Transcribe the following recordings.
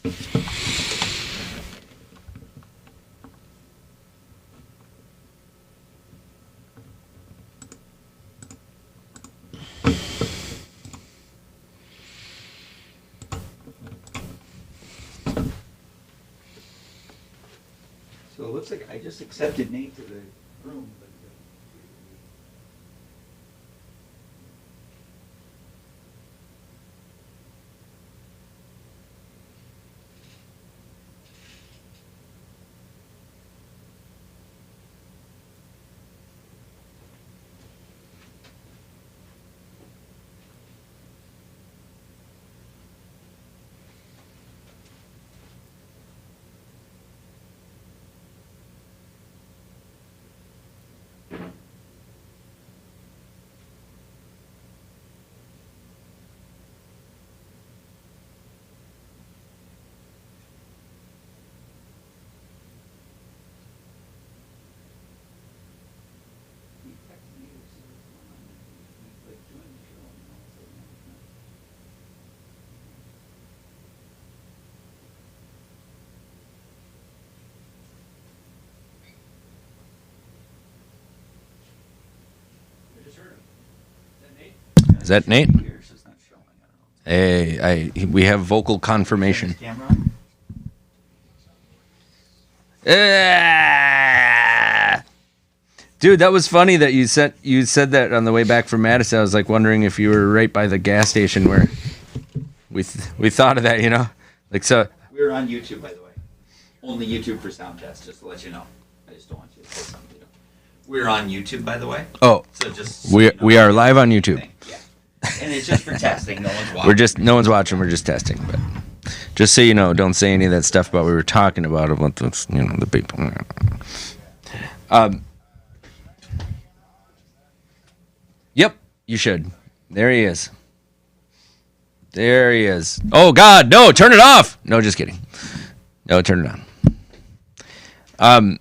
So it looks like I just accepted Nate to the room. But Is that Nate? Hey, we have vocal confirmation. Dude, that was funny that you said that on the way back from Madison. I was like wondering if you were right by the gas station where we thought of that, you know, like so. We're on YouTube, by the way. Only YouTube for sound test, just to let you know. I just don't want you to say something. We're on YouTube, by the way. Oh, so just we are live on YouTube. Yeah. And it's just for testing. No one's watching. No one's watching. We're just testing. But just so you know, don't say any of that stuff about we were talking about the, you know, the people. Yep, you should. There he is. There he is. Oh God, no! Turn it off. No, just kidding. No, turn it on.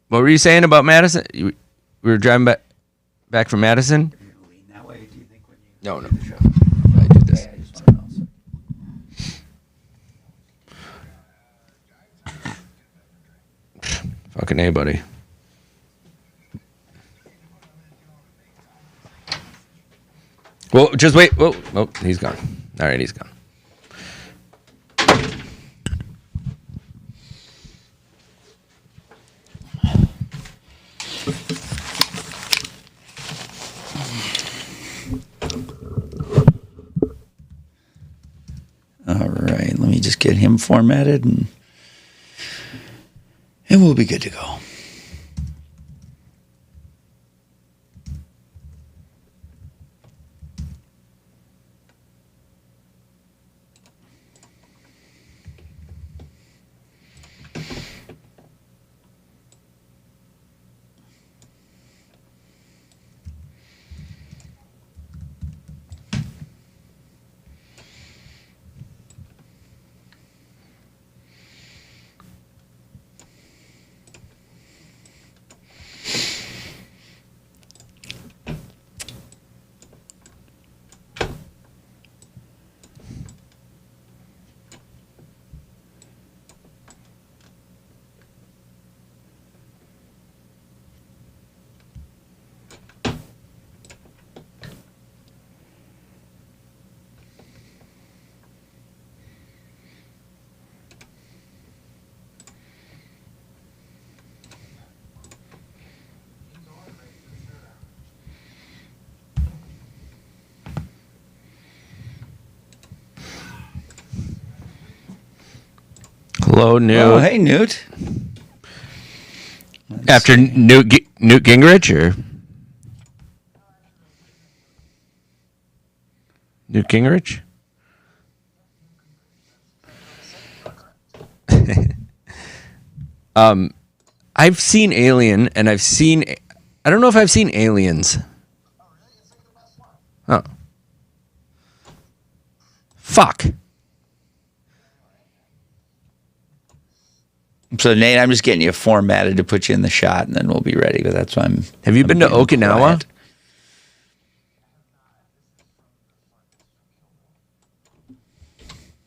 What were you saying about Madison? We were driving back from Madison. That way, do you think when you No. I do this. I just want to know. Fucking A, buddy. Well, just wait. Whoa, oh, he's gone. All right, he's gone. All right, let me just get him formatted and we'll be good to go. Hello, Newt. Oh, hey, Newt. After Newt Gingrich or Newt Gingrich? I've seen Alien, and I don't know if I've seen Aliens. Oh. Fuck. So, Nate, I'm just getting you formatted to put you in the shot, and then we'll be ready. But that's why I'm. Have you been to Okinawa? Quiet.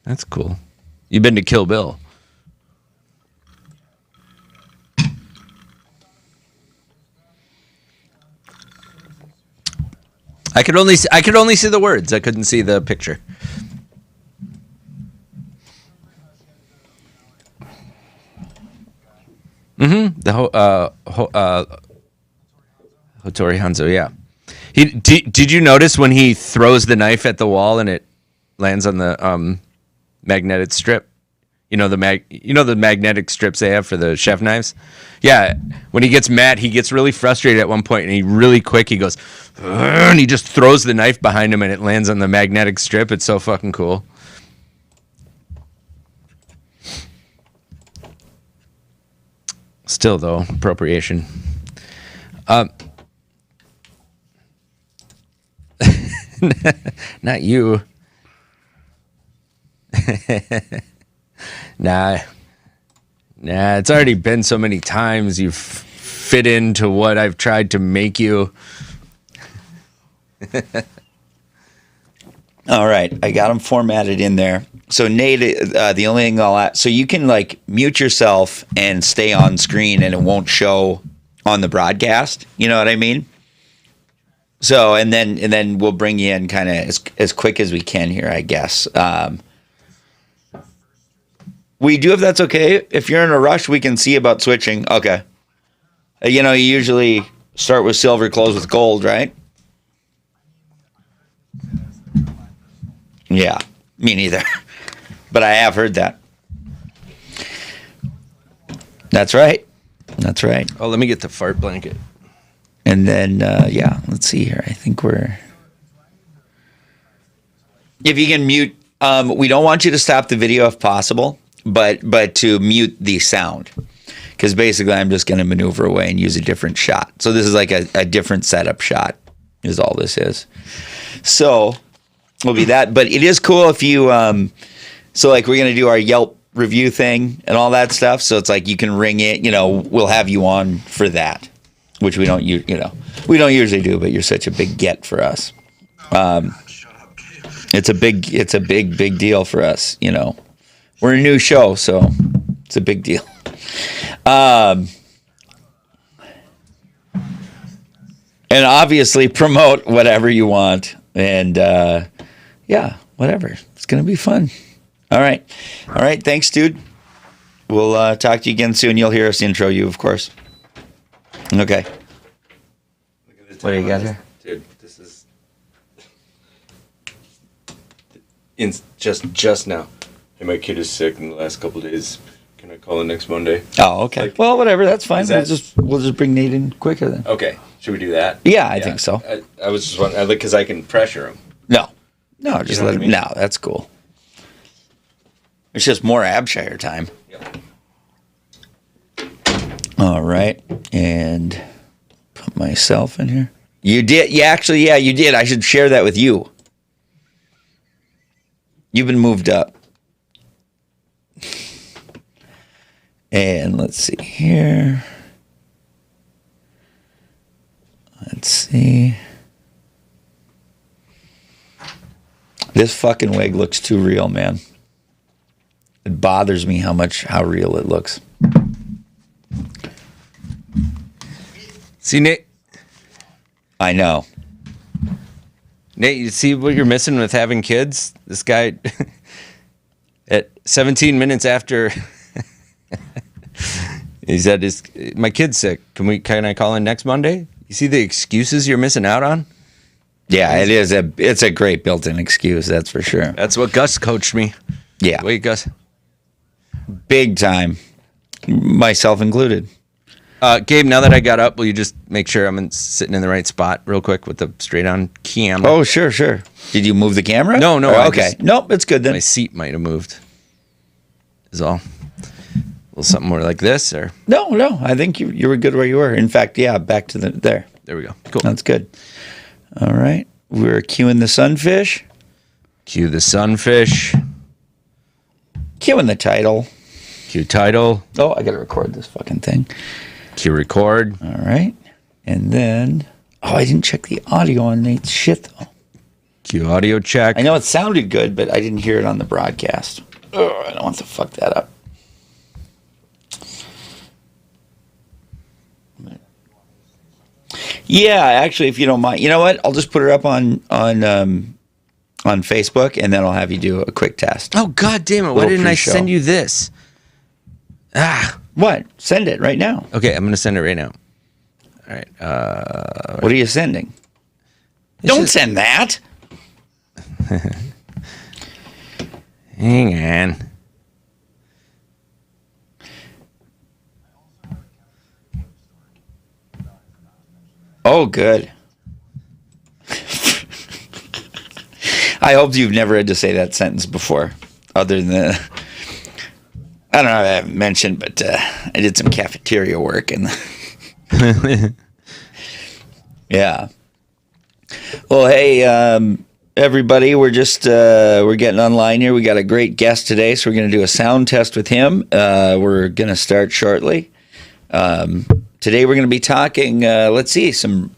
That's cool. You've been to Kill Bill. I could only see the words. I couldn't see the picture. Mm-hmm. Hattori Hanzo, yeah. Did you notice when he throws the knife at the wall and it lands on the magnetic strip? You know the magnetic strips they have for the chef knives? Yeah. When he gets mad, he gets really frustrated at one point, and he goes, and he just throws the knife behind him, and it lands on the magnetic strip. It's so fucking cool. Still, though, appropriation. Not you. Nah, it's already been so many times you've fit into what I've tried to make you. All right, I got them formatted in there. So Nate, the only thing I'll add, so you can like mute yourself and stay on screen, and it won't show on the broadcast. You know what I mean? So and then we'll bring you in kind of as quick as we can here, I guess. We do, if that's okay. If you're in a rush, we can see about switching. Okay. You usually start with silver, close with gold, right? Yeah, me neither. But I have heard that. That's right. Oh, let me get the fart blanket. And then, let's see here. I think we're... If you can mute... we don't want you to stop the video if possible, but to mute the sound. Because basically I'm just going to maneuver away and use a different shot. So this is like a different setup shot is all this is. So... will be that, but it is cool if you so like we're gonna do our Yelp review thing and all that stuff, so it's like you can ring it, we'll have you on for that, which we don't usually do, but you're such a big get for us. It's a big deal for us. We're a new show, so it's a big deal. And obviously promote whatever you want, and yeah, whatever. It's going to be fun. All right. Thanks, dude. We'll talk to you again soon. You'll hear us intro you, of course. Okay. What do you got here? Dude, this is just now. Hey, my kid is sick in the last couple of days. Can I call in next Monday? Oh, okay. Well, whatever. That's fine. We'll just bring Nate in quicker then. Okay. Should we do that? Yeah, I think so. I was just wondering, because I can pressure him. No, just let him. No, that's cool. It's just more Abshire time. Yep. All right, and put myself in here. You did. Yeah, you did. I should share that with you. You've been moved up. And let's see here. Let's see. This fucking wig looks too real, man. It bothers me how real it looks. See, Nate? I know. Nate, you see what you're missing with having kids? This guy, at 17 minutes after, he said, my kid's sick. Can I call in next Monday? You see the excuses you're missing out on? Yeah, it's a great built-in excuse, that's for sure. That's what Gus coached me. Yeah. Wait, Gus. Big time. Myself included. Gabe, now that I got up, will you just make sure I'm sitting in the right spot real quick with the straight-on camera? Oh, sure. Did you move the camera? No. Okay. Nope, it's good then. My seat might have moved. Is all. Well, something more like this, or? No. I think you were good where you were. In fact, yeah, back to there. There we go. Cool. That's good. All right. We're cueing the sunfish. Cue the sunfish. Cueing the title. Cue title. Oh, I got to record this fucking thing. Cue record. All right. And then, I didn't check the audio on Nate's shit, though. you. Audio check. I know it sounded good, but I didn't hear it on the broadcast. Oh, I don't want to fuck that up. Yeah, actually, if you don't mind, you know what? I'll just put it up on Facebook, and then I'll have you do a quick test. Oh, God damn it. Why Little didn't I pre-show. send you this? Ah. What? Send it right now. Okay, I'm going to send it right now. All right. What are you sending? Don't send that. Hang on. Oh, good. I hope you've never had to say that sentence before, other than I don't know if I haven't mentioned, but I did some cafeteria work and yeah. Well, hey, everybody, we're just we're getting online here. We got a great guest today, so we're going to do a sound test with him. We're going to start shortly. Today we're going to be talking, let's see, some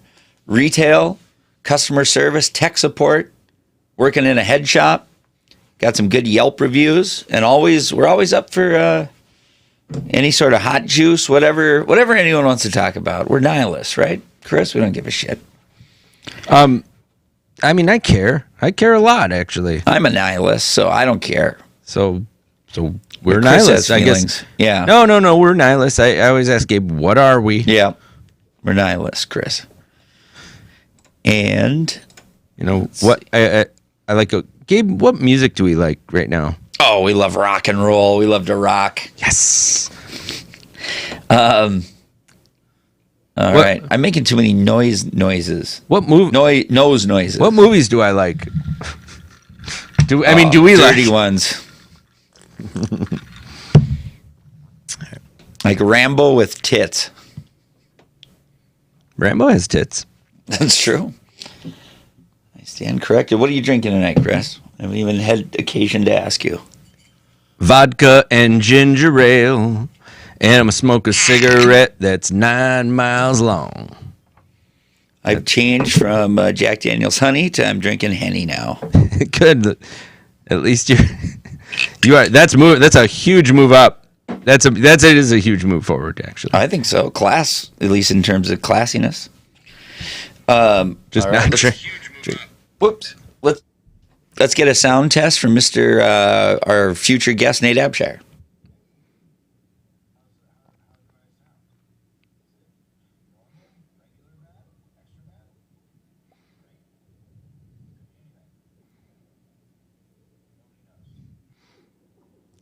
retail, customer service, tech support, working in a head shop, got some good Yelp reviews, and we're always up for any sort of hot juice, whatever anyone wants to talk about. We're nihilists, right, Chris? We don't give a shit. I mean, I care. I care a lot, actually. I'm a nihilist, so I don't care. So we're Chris nihilists, has I guess. feelings. Yeah. No, we're nihilists. I always ask Gabe, what are we? Yeah. We're nihilists, Chris. And You know what? I like. Gabe, what music do we like right now? oh, we love rock and roll. We love to rock. Yes. All right. I'm making too many noises. What movie? Nose noises. What movies do I like? Do we dirty like? ones? Like Rambo with tits. Rambo has tits. That's true. I stand corrected. What are you drinking tonight, Chris? I haven't even had occasion to ask you. Vodka and ginger ale, and I'm gonna smoke a cigarette that's 9 miles long. I've changed from Jack Daniel's Honey to I'm drinking Henny now. Good. At least you are. That's a huge move up. It is a huge move forward, actually. I think so. Class, at least in terms of classiness. Just all not right, drink. Whoops. Let's get a sound test from Mr. Our future guest, Nate Abshire.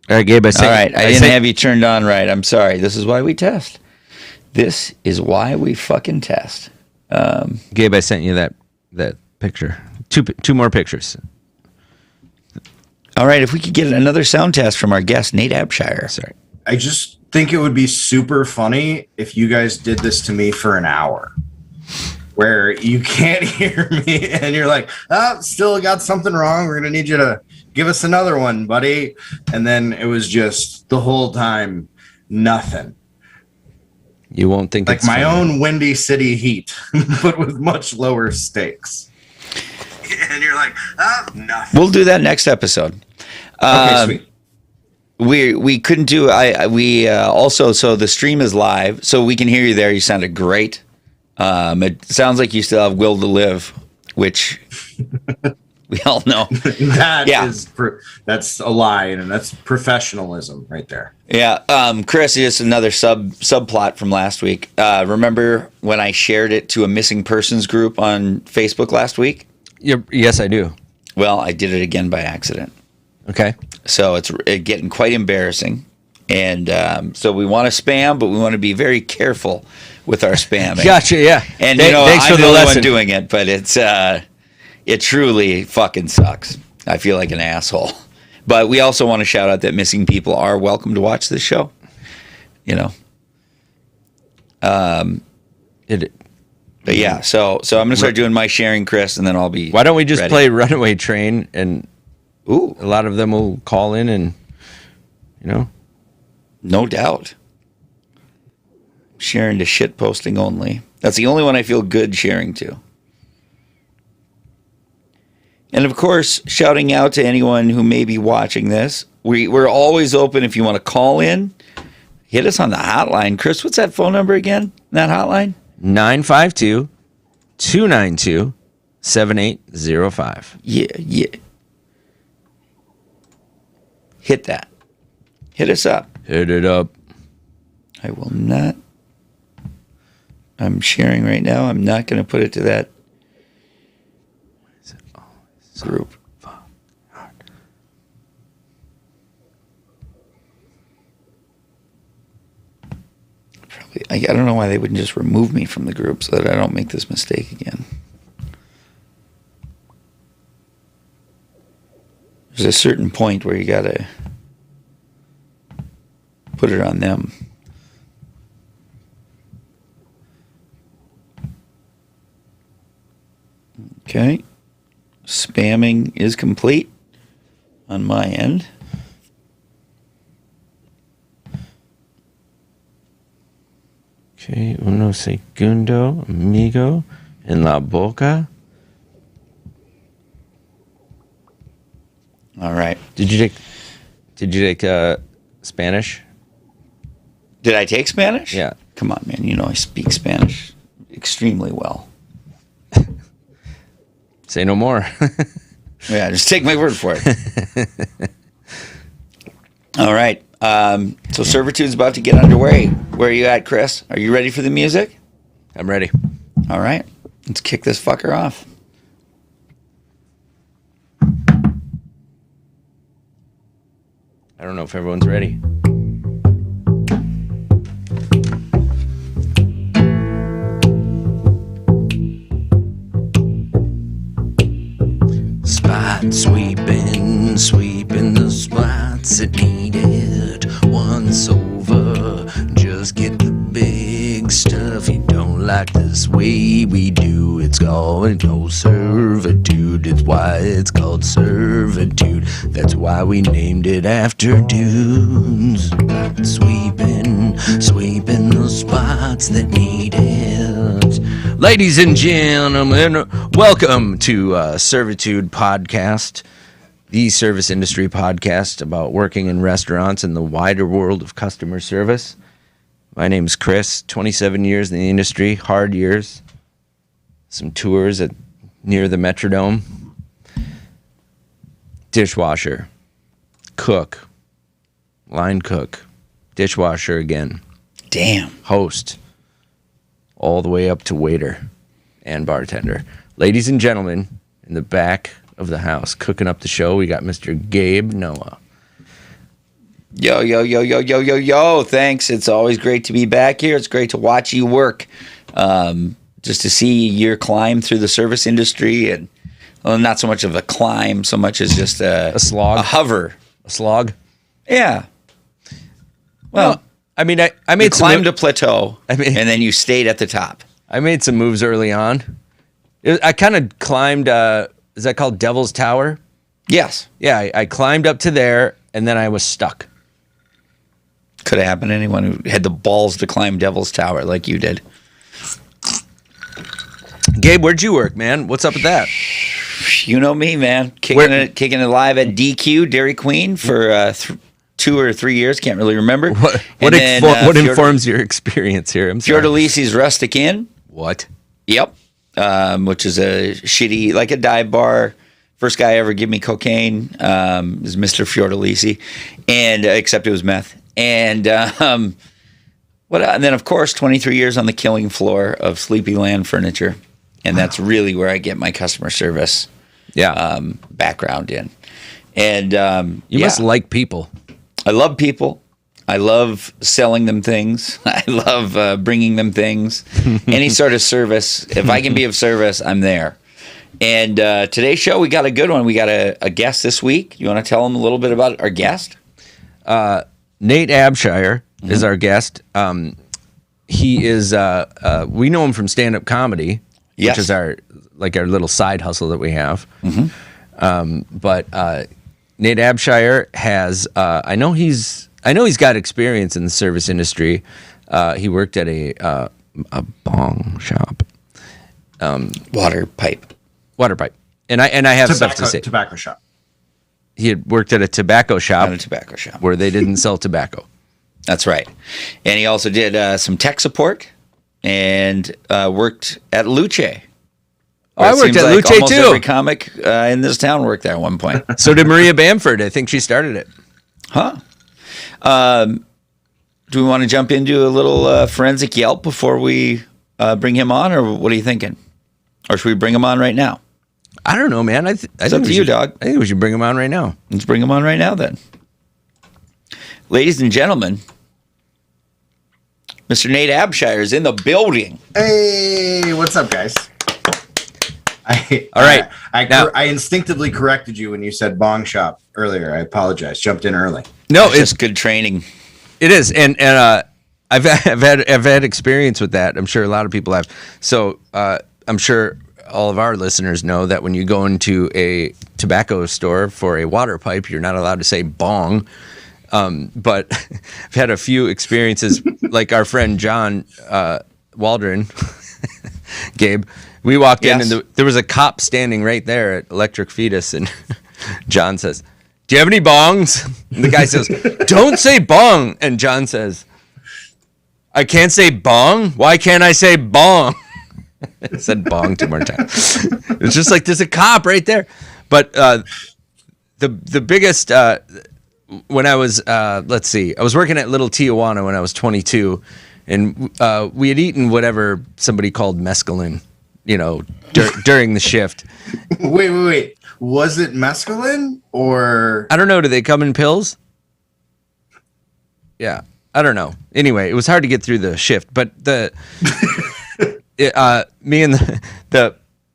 All right, Gabe. All right, I didn't have you turned on right. I'm sorry. This is why we test. This is why we fucking test. Gabe, I sent you that picture. Two more pictures. All right, if we could get another sound test from our guest, Nate Abshire. Sorry. I just think it would be super funny if you guys did this to me for an hour where you can't hear me and you're like, oh, still got something wrong. We're going to need you to give us another one, buddy. And then it was just the whole time, nothing. You won't think Like it's my funny. own Windy City Heat, but with much lower stakes. And you're like, oh, nothing. We'll do that next episode. Okay, sweet. We couldn't do also, so the stream is live, so we can hear you there. You sounded great. It sounds like you still have will to live, which we all know. That's a lie, and that's professionalism right there. Yeah. Chris, just another subplot from last week. Remember when I shared it to a missing persons group on Facebook last week? Yes, I do. Well, I did it again by accident. Okay. So it's getting quite embarrassing. And so we want to spam, but we want to be very careful with our spamming. Gotcha. Yeah. And thanks I'm for the the only lesson. one doing it, but it truly fucking sucks. I feel like an asshole. But we also want to shout out that missing people are welcome to watch this show. You know. But yeah, so I'm gonna start doing my sharing, Chris, and then I'll be. Why don't we just ready. play Runaway Train, and Ooh, a lot of them will call in, and no doubt. Sharing to shit posting only. That's the only one I feel good sharing to. And of course, shouting out to anyone who may be watching this. We're always open if you want to call in. Hit us on the hotline. Chris, what's that phone number again? That hotline? 952-292-7805. Yeah. Hit that. Hit us up. Hit it up. I will not. I'm sharing right now. I'm not going to put it to that group. Probably. I don't know why they wouldn't just remove me from the group so that I don't make this mistake again. There's a certain point where you got to put it on them. Okay. Spamming is complete on my end. Okay, uno segundo, amigo, en la boca. All right. Did you take Spanish? Did I take Spanish? Yeah. Come on, man. You know I speak Spanish extremely well. Say no more. Yeah, just take my word for it. All right. So Servitude's about to get underway. Where are you at, Chris? Are you ready for the music? I'm ready. All right. Let's kick this fucker off. I don't know if everyone's ready. Spot sweeping, sweeping the spots that need it. Once over, just get the big stuff. You don't like this way we do. It's called no servitude. It's why it's called servitude. That's why we named it after dudes. Spot sweeping, sweeping the spots that need it. Ladies and gentlemen, welcome to Servitude Podcast, the service industry podcast about working in restaurants and the wider world of customer service. My name's Chris, 27 years in the industry, hard years, some tours near the Metrodome, dishwasher, cook, line cook, dishwasher again. Damn. Host, all the way up to waiter and bartender. Ladies and gentlemen, in the back of the house, cooking up the show, we got Mr. Gabe Noah. Yo. Thanks. It's always great to be back here. It's great to watch you work. Just to see your climb through the service industry. And well, not so much of a climb, so much as just a slog. A hover. A slog? Yeah. Well, I mean, I you made some climbed a plateau, I mean- and then you stayed at the top. I made some moves early on. I kind of climbed, is that called Devil's Tower? Yes. Yeah, I climbed up to there, and then I was stuck. Could have happened to anyone who had the balls to climb Devil's Tower like you did. Gabe, where'd you work, man? What's up with that? You know me, man. Kicking it live at DQ, Dairy Queen, for 2 or 3 years. Can't really remember. What informs your experience here? I'm sorry. Fiordalisi's Rustic Inn. What? Yep. Which is a shitty, like a dive bar. First guy ever give me cocaine is Mr. Fiordalisi, and except it was meth. And and then of course 23 years on the killing floor of Sleepy Land Furniture, and that's really where I get my customer service background in. And You must like people. I love people. I love selling them things. I love bringing them things. Any sort of service. If I can be of service, I'm there. And today's show, we got a good one. We got a guest this week. You want to tell them a little bit about our guest? Nate Abshire is our guest. He is, we know him from stand-up comedy, Yes. which is our little side hustle that we have. But Nate Abshire has, I know he's got experience in the service industry. He worked at a bong shop. Water pipe. And I have stuff to say. Tobacco shop. He had worked at a tobacco shop. At a tobacco shop. Where they didn't sell tobacco. That's right. And he also did some tech support and worked at Luce. I worked at Luce almost too. Every comic in this town worked there at one point. So did Maria Bamford. I think she started it. Huh? Do we want to jump into a little forensic Yelp before we bring him on, or what are you thinking? Or should we bring him on right now? I don't know, man. I think up to you, dog. I think we should bring him on right now. Let's bring him on right now, then. Ladies and gentlemen, Mr. Nate Abshire is in the building. Hey, what's up, guys? All right. I instinctively corrected you when you said bong shop earlier. I apologize. Jumped in early. No, It's just good training. It is, and I've had experience with that. I'm sure a lot of people have. So I'm sure all of our listeners know that when you go into a tobacco store for a water pipe, you're not allowed to say bong. But I've had a few experiences, like our friend John Waldron, Gabe. We walked in, and there was a cop standing right there at Electric Fetus, and John says, "Do you have any bongs?" And the guy says, "Don't say bong." And John says, "I can't say bong? Why can't I say bong?" I said bong 2 more times. It's just like, there's a cop right there. But the biggest, when I was, let's see, I was working at Little Tijuana when I was 22, and we had eaten whatever somebody called mescaline, during the shift. Wait. Was it mescaline or? I don't know. Do they come in pills? Yeah, I don't know. Anyway, it was hard to get through the shift, but me and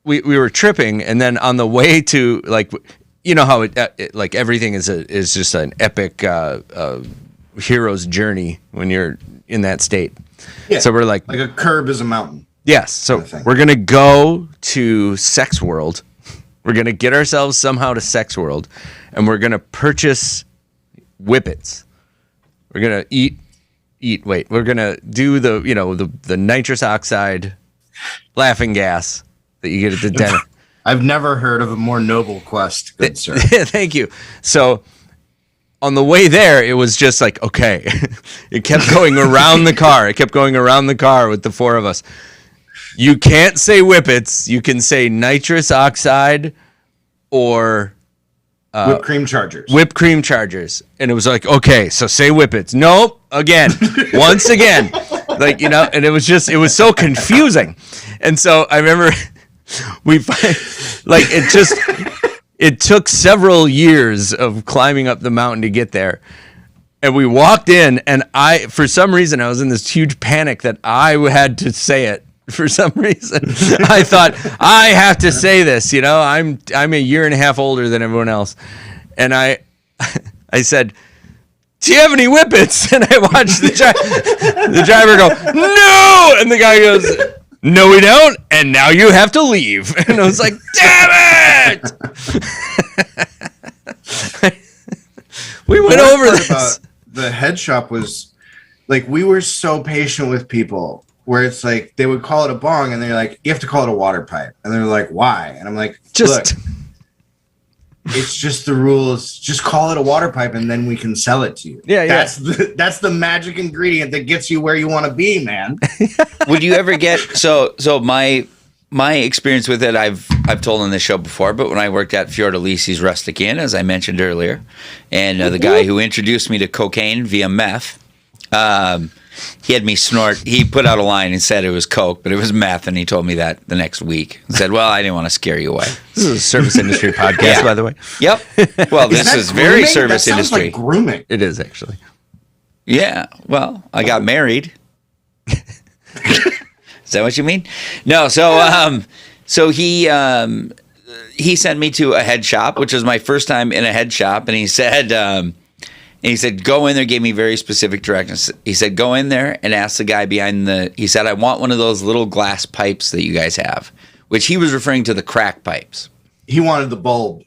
we were tripping, and then on the way to, like, you know how it like everything is just an epic hero's journey when you're in that state. Yeah, so we're like a curb is a mountain. Yes. So we're going to go to Sex World. We're going to get ourselves somehow to Sex World, and we're going to purchase whippets. We're going to eat. Wait, we're going to do the nitrous oxide laughing gas that you get at the dinner. I've never heard of a more noble quest, good sir. Thank you. So on the way there, it was just like, okay. It kept going around the car. It kept going around the car with the four of us. You can't say whippets. You can say nitrous oxide or whipped cream chargers. Whipped cream chargers. And it was like, okay, so say whippets. Nope. Again. Once again. Like, and it was so confusing. And so I remember it took several years of climbing up the mountain to get there. And we walked in, and for some reason, I was in this huge panic that I had to say it. For some reason, I thought, I have to say this. I'm a year and a half older than everyone else, and I said, "Do you have any whippets?" And I watched the driver go, "No," and the guy goes, "No, we don't, and now you have to leave." And I was like, "Damn it!" We went over this. About the head shop was like, we were so patient with people. Where it's like they would call it a bong, and they're like, "You have to call it a water pipe," and they're like, "Why?" And I'm like, "Look, it's just the rules. Just call it a water pipe, and then we can sell it to you." Yeah. That's the magic ingredient that gets you where you want to be, man. Would you ever get so my experience with it? I've told on this show before, but when I worked at Fiordalisi's Rustic Inn, as I mentioned earlier, and the guy who introduced me to cocaine via meth. He had me snort. He put out a line and said it was coke, but it was meth, and he told me that the next week. He said, "Well, I didn't want to scare you away." This is a service industry podcast, by the way. Yep. Well, this is very service that sounds industry. Like grooming. It is actually. Yeah. Well, I got married. Is that what you mean? No. So he sent me to a head shop, which was my first time in a head shop, and he said, "Go in there." Gave me very specific directions. He said, "Go in there and ask the guy behind he said, "I want one of those little glass pipes that you guys have," which he was referring to the crack pipes. He wanted the bulb.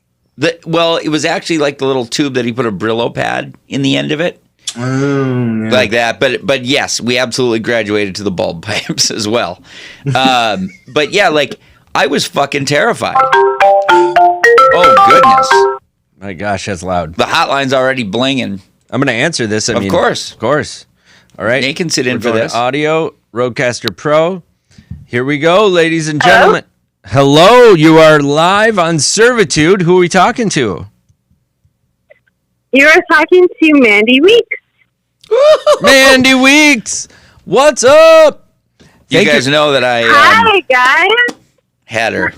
Well, it was actually like the little tube that he put a Brillo pad in the end of it. Yeah. Like that. But yes, we absolutely graduated to the bulb pipes as well. But yeah, like I was fucking terrified. Oh, goodness. My gosh, that's loud. The hotline's already blinging. I'm going to answer this. Of course. Of course. All right. Nate can sit in We're for going this. to audio, Rodecaster Pro. Here we go, ladies and gentlemen. Hello, you are live on Servitude. Who are we talking to? You are talking to Mandy Weeks. Mandy Weeks. What's up? You guys know that I Hi, guys. had her.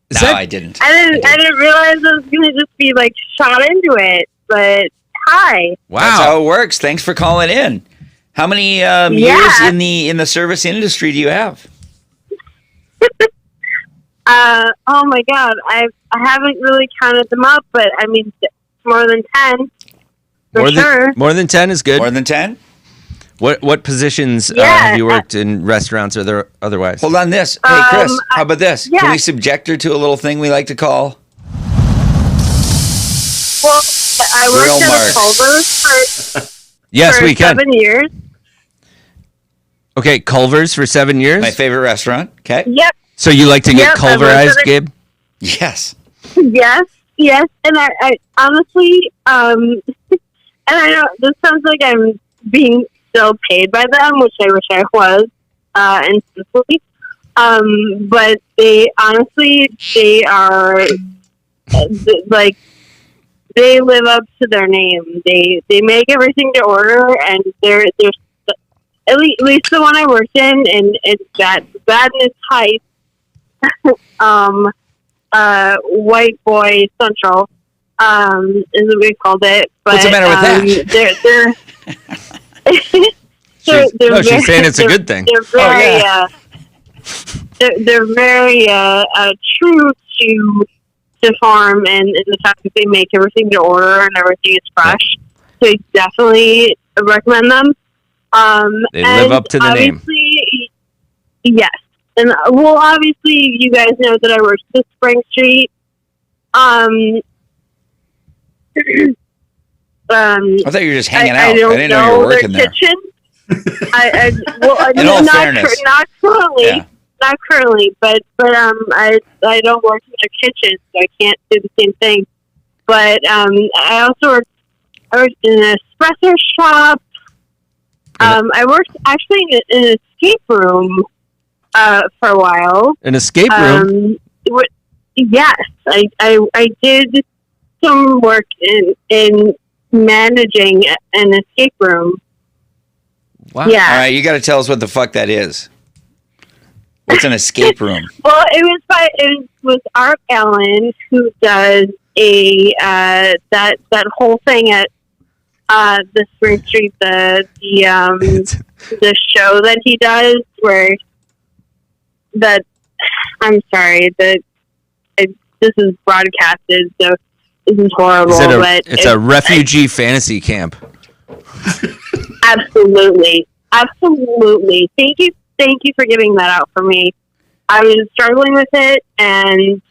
Is No, that- I didn't. I didn't realize I was gonna just be like shot into it, but hi. That's Wow. how it works. Thanks for calling in. How many years in the service industry do you have? Oh my God, I haven't really counted them up, but I mean more than 10 for sure. More than 10 is good. More than 10? What positions Yeah, have you worked in restaurants or otherwise? Hold on this. Hey, Chris, how about this? yeah. Can we subject her to a little thing we like to call? Well, I Real worked at marks. a Culver's Yes, for we can. 7 years. Okay, Culver's for 7 years. My favorite restaurant. Okay. Yep. So you like to get Yep, I worked Culverized, at a- Gabe? Yes. Yes, and I honestly, and I know this sounds like I'm being still paid by them, which I wish I was, instantly. But they honestly, they are like they live up to their name. They make everything to order, and they're at least the one I worked in, and it's that badness height. White Boy Central, is what we called it. But, What's the matter with that? They're She's saying it's a good thing. They're very, they're very true to farm and the fact that they make everything to order and everything is fresh. So I definitely recommend them. They live up to the name. Obviously, yes. And well, obviously, you guys know that I worked at Spring Street. I thought you were just hanging out. I don't didn't know you were working their there. kitchen. In all not fairness. not currently, Yeah. not currently, but I don't work in their kitchen, so I can't do the same thing. But I also worked in an espresso shop. I worked actually in an escape room for a while. An escape room? Yes, I did some work in managing an escape room. Wow. Yeah. All right, you got to tell us what the fuck that is. What's an escape room? Well, it was Art Allen who does that whole thing at the Spring Street the show that he does where that I'm sorry that this is broadcasted, so this is horrible. It's a refugee fantasy camp. Absolutely. Thank you for giving that out for me. I was struggling with it, and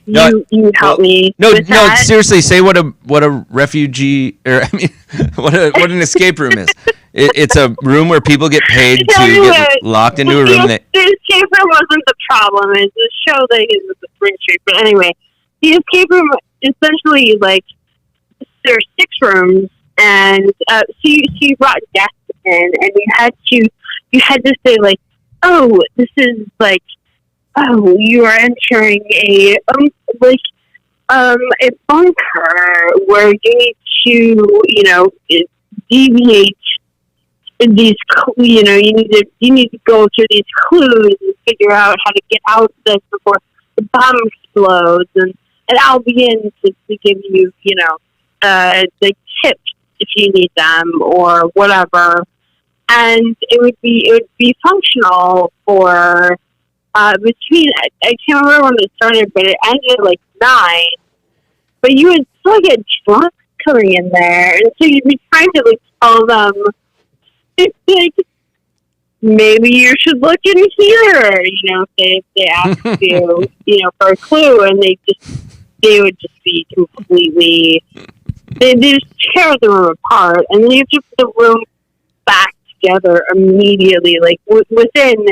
you helped me. With that. Seriously, say what a refugee, or I mean, what an escape room is. It's a room where people get paid to get locked into a room. The escape room wasn't the problem. It's the show that is with the Spring Street. But anyway, the escape room essentially there's 6 rooms, and so you brought guests in, and you had to say like, oh, this is like, oh, you are entering a bunker where you need to deviate these, you need to go through these clues and figure out how to get out of this before the bomb explodes, and I'll begin to give you, the tips if you need them or whatever, and it would be functional for between I can't remember when it started, but it ended at like 9. But you would still get drunk coming in there, and so you'd be trying to like tell them, like, maybe you should look in here. If they ask you, for a clue, and they would just be completely. They just tear the room apart, and then you have to put the room back together immediately, like within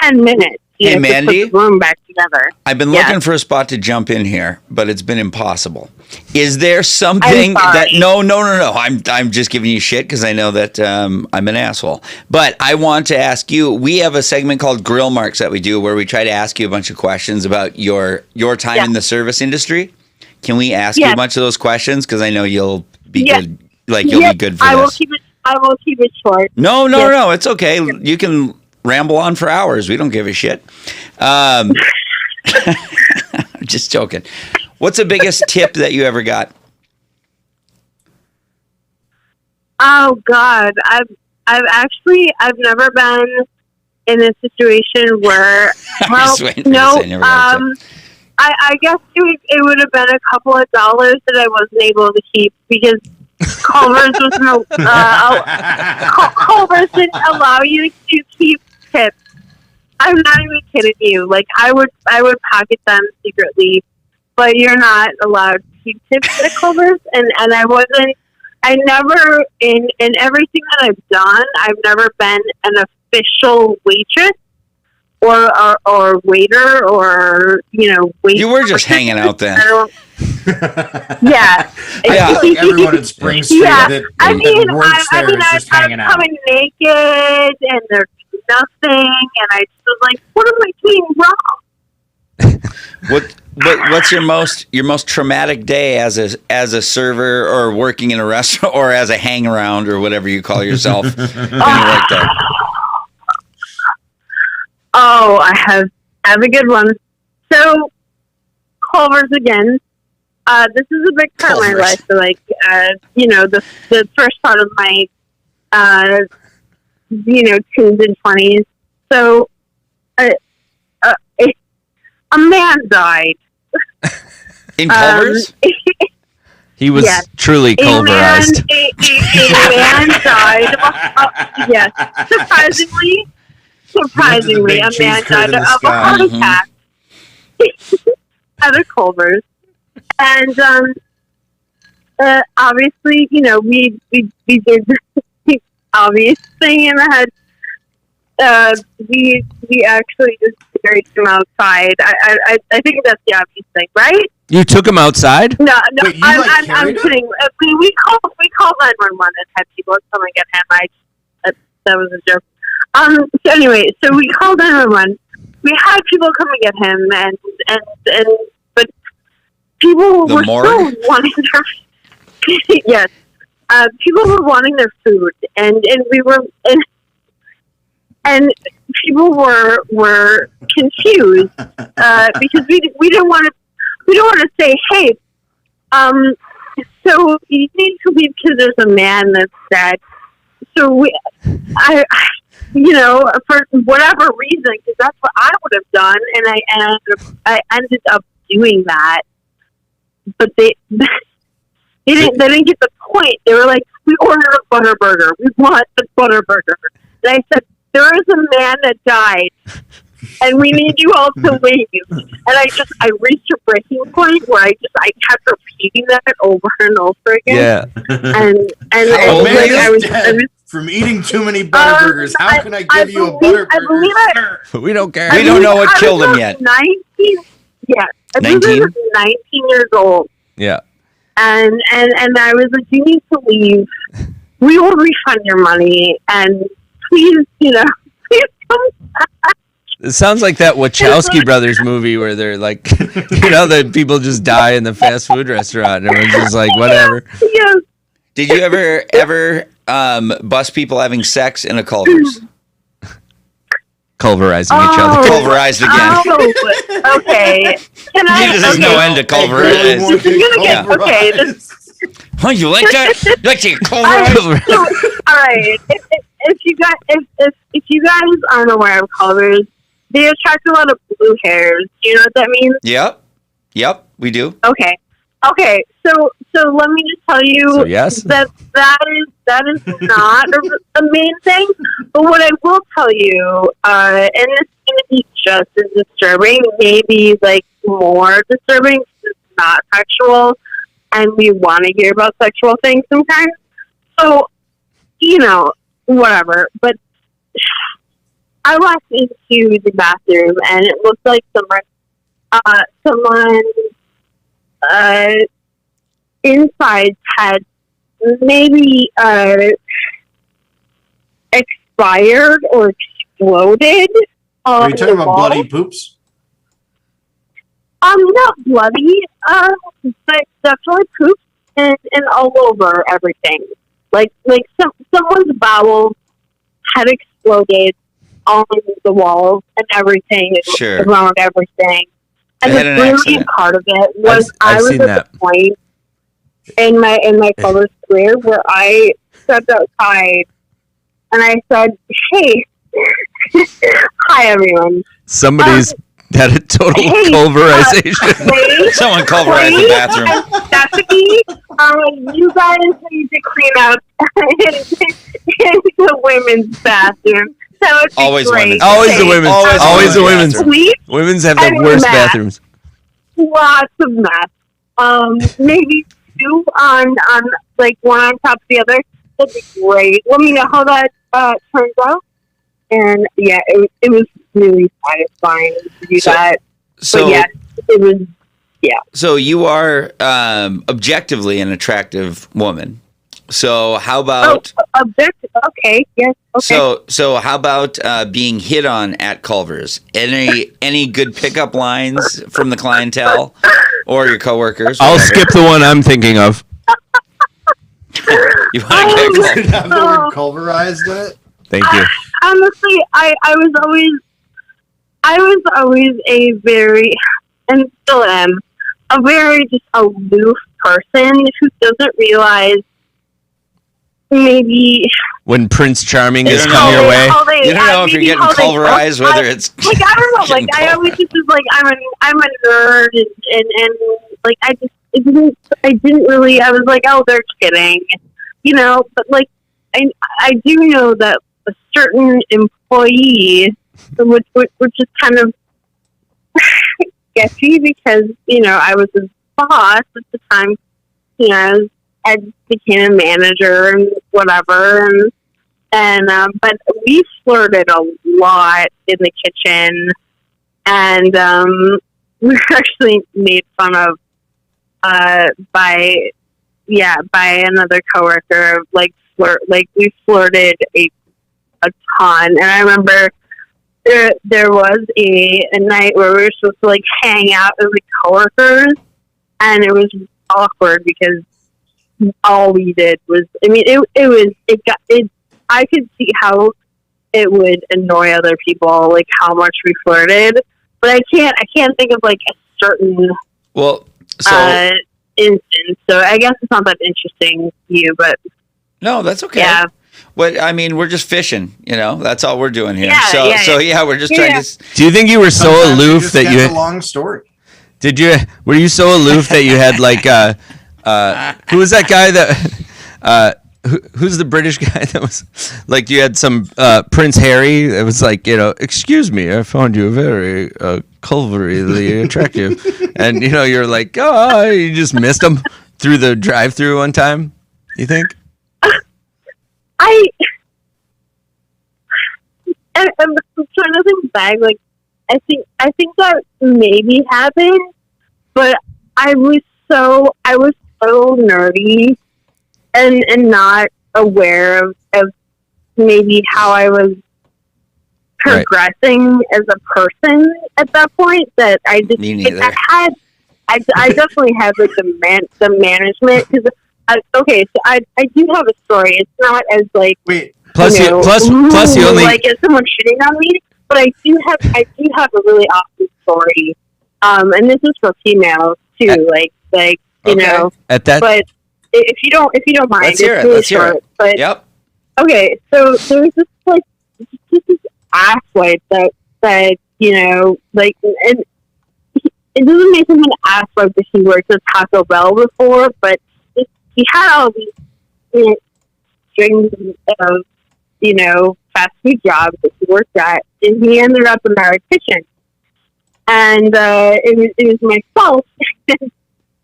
10 minutes. Hey, to Mandy? put the room back together. I've been Yes. looking for a spot to jump in here, but it's been impossible. Is there something I'm that sorry. no. I'm just giving you shit because I know that I'm an asshole. But I want to ask you, we have a segment called Grill Marks that we do where we try to ask you a bunch of questions about your time Yeah. in the service industry. Can we ask you a Yes. bunch of those questions? Because I know you'll be Yes. good. Like you'll be good for I will this. keep it short. No, Yes. it's okay. You can ramble on for hours. We don't give a shit. Just joking. What's the biggest tip that you ever got? Oh God, I've never been in a situation where, well, just waiting for you to no, say never got a tip. I guess it would have been a couple of dollars that I wasn't able to keep because Culver's was Culver's didn't allow you to keep tips. I'm not even kidding you. Like I would pocket them secretly, but you're not allowed to keep tips at Culver's, and I never in everything that I've done, I've never been an official waitress or waiter or wait. You were just hanging out then. Yeah. Yeah. Like everyone in Spring Street Yeah. that works I there mean, is just I'm hanging out. coming naked and there's nothing, and I just was like, what am I doing wrong? What's your most traumatic day as a server or working in a restaurant or as a hang around or whatever you call yourself when you work there? Oh, I have a good one. So, Culver's again. This is a big part of my Culver's. life. So, like, the first part of my, teens and 20s. So, a man died. In Culver's? He was Yes. truly Culverized. A man died. Yes, surprisingly, big a man cheese curd died in the of a sky. heart attack at a Culver's, and obviously, we did the obvious thing in the head. We actually just buried him outside. I think that's the obvious thing, right? You took him outside? No, Wait, you, I'm carried him? kidding. We called 911 and had people come and get him. That was a joke. So anyway, so we called 911. We had people come and get him, and but people The were morgue? still wanting their yes. People were wanting their food, and we were and people were confused because we didn't want to say, hey, so you need to leave because there's a man that's dead. So for whatever reason, because that's what I would have done, and I ended up doing that. But they didn't get the point. They were like, we ordered a butter burger. We want the butter burger. And I said, there is a man that died, and we need you all to leave. And I reached a breaking point where I kept repeating that over and over again. Yeah. And How like, old I was From eating too many butter burgers, how can I give you a butter I burger? believe sir? We don't care. We don't know what I killed was him yet. 19. Yes, I believe I 19? was 19 years old, Yeah. and I was like, you need to leave. We will refund your money, and please, please come back. It sounds like that Wachowski brothers movie where they're like, the people just die in the fast food restaurant and everyone's just like, whatever. Yes. Did you ever bust people having sex in a Culver's? Pulverizing each other. Oh. Pulverized again. Oh, okay. Can I? There's no end to Hey, Culver's. really want This is to gonna get- okay, pulverize? Oh, you like that? You like to get Culverized? So, all right. If you guys aren't aware of Culver's, they attract a lot of blue hairs. Do you know what that means? Yep, we do. Okay. So let me just tell you So, yes? that is not a main thing. But what I will tell you, and it's going to be just as disturbing, maybe like more disturbing, 'cause it's not sexual, and we want to hear about sexual things sometimes. So, whatever. But I walked into the bathroom and it looked like someone inside had maybe expired or exploded Are on you talking the about wall. bloody poops? Not bloody, but definitely poop and all over everything. Like someone's bowels had exploded on the walls and everything Sure. around everything. And They the had an brilliant accident. part of it was I've I was seen at that. the point in my college career where I stepped outside and I said, "Hey, hi everyone." Somebody's had a total Hey, pulverization. Clay, Someone pulverized the Clay bathroom. and Stephanie, you guys need to clean up in the women's bathroom. That would be Always great. women's Always the Okay. women's. Always Always the the women's. bathroom. Sweet, Women's have the and worst math. bathrooms. lots of mess. Maybe two on like one on top of the other. That'd be great. Let me know how that turns out. And yeah, it was really satisfying to do that. So, But yes, it was. so you are objectively an attractive woman. So how about Objective. Okay. Yes. Okay. so how about being hit on at Culver's? Any good pickup lines from the clientele or your coworkers? I'll whatever? skip the one I'm thinking of. You want to get Did it have the word pulverized in it? Thank you. Honestly, I was always a very, and still am, a very just aloof person who doesn't realize maybe When Prince Charming has don't come know. your way. You don't know if you're getting pulverized, whether it's like I don't know, like getting I always just was like I'm a nerd and like I didn't really, I was like, oh, they're kidding, but like I do know that a certain employee which is kind of sketchy because I was his boss at the time. I became a manager and whatever, and but we flirted a lot in the kitchen, and we were actually made fun of by another coworker. Like we flirted a ton, and I remember there was a night where we were supposed to like hang out as like coworkers, and it was awkward because all we did was, I could see how it would annoy other people, like how much we flirted, but I can't think of like a certain instance. So I guess it's not that interesting to you, but no, that's okay. yeah. But I mean, we're just fishing, that's all we're doing here. Yeah, so we're just trying to. Do you think you were so Sometimes aloof just that gets you a long story. were you so aloof that you had like who was that guy that who's the British guy that was like you had some Prince Harry that was like, excuse me, I found you very culverally attractive, and you're like, oh, you just missed him through the drive-through one time, you think? I'm trying to think back. Like, I think that maybe happened, but I was so nerdy and not aware of maybe how I was progressing as a person at that point that I just Me neither. I definitely had like the management because so I do have a story. It's not as like Wait, Plus you only like as someone shitting on me, but I do have a really awesome story. And this is for females too, like at that. But if you don't mind, Let's hear it's it. really Let's hear short. it. But Yep. okay, so there's this asswipe that like, and it doesn't make him an asswipe that he worked at Taco Bell before, but he had all these strings of fast food jobs that he worked at, and he ended up in our kitchen. And it was my fault.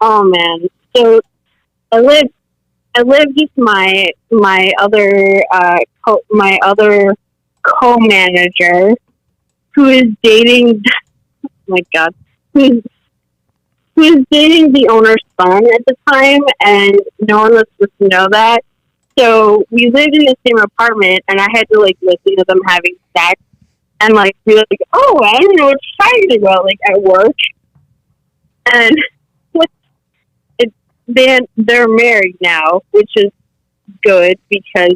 Oh man! So I lived with my other co-manager who is dating. Oh my God, who is dating the owner's son at the time, and no one was supposed to know that. So we lived in the same apartment, and I had to like listen to them having sex, and like be like, "Oh, I don't know what you're talking about," like at work, and they're married now, which is good because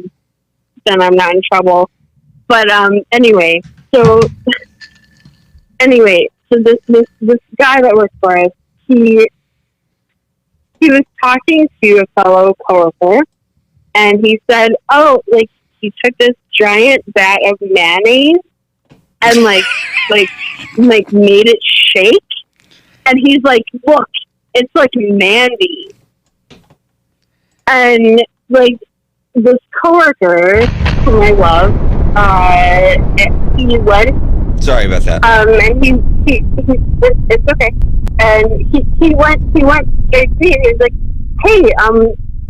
then I'm not in trouble. But anyway, so this guy that works for us, he was talking to a fellow coworker, and he said, "Oh, like he took this giant vat of mayonnaise and like made it shake." And he's like, "Look, it's like Mandy." And like this coworker whom I love, he went. Sorry about that. And he it's okay. And he went straight to me, and he's like, "Hey,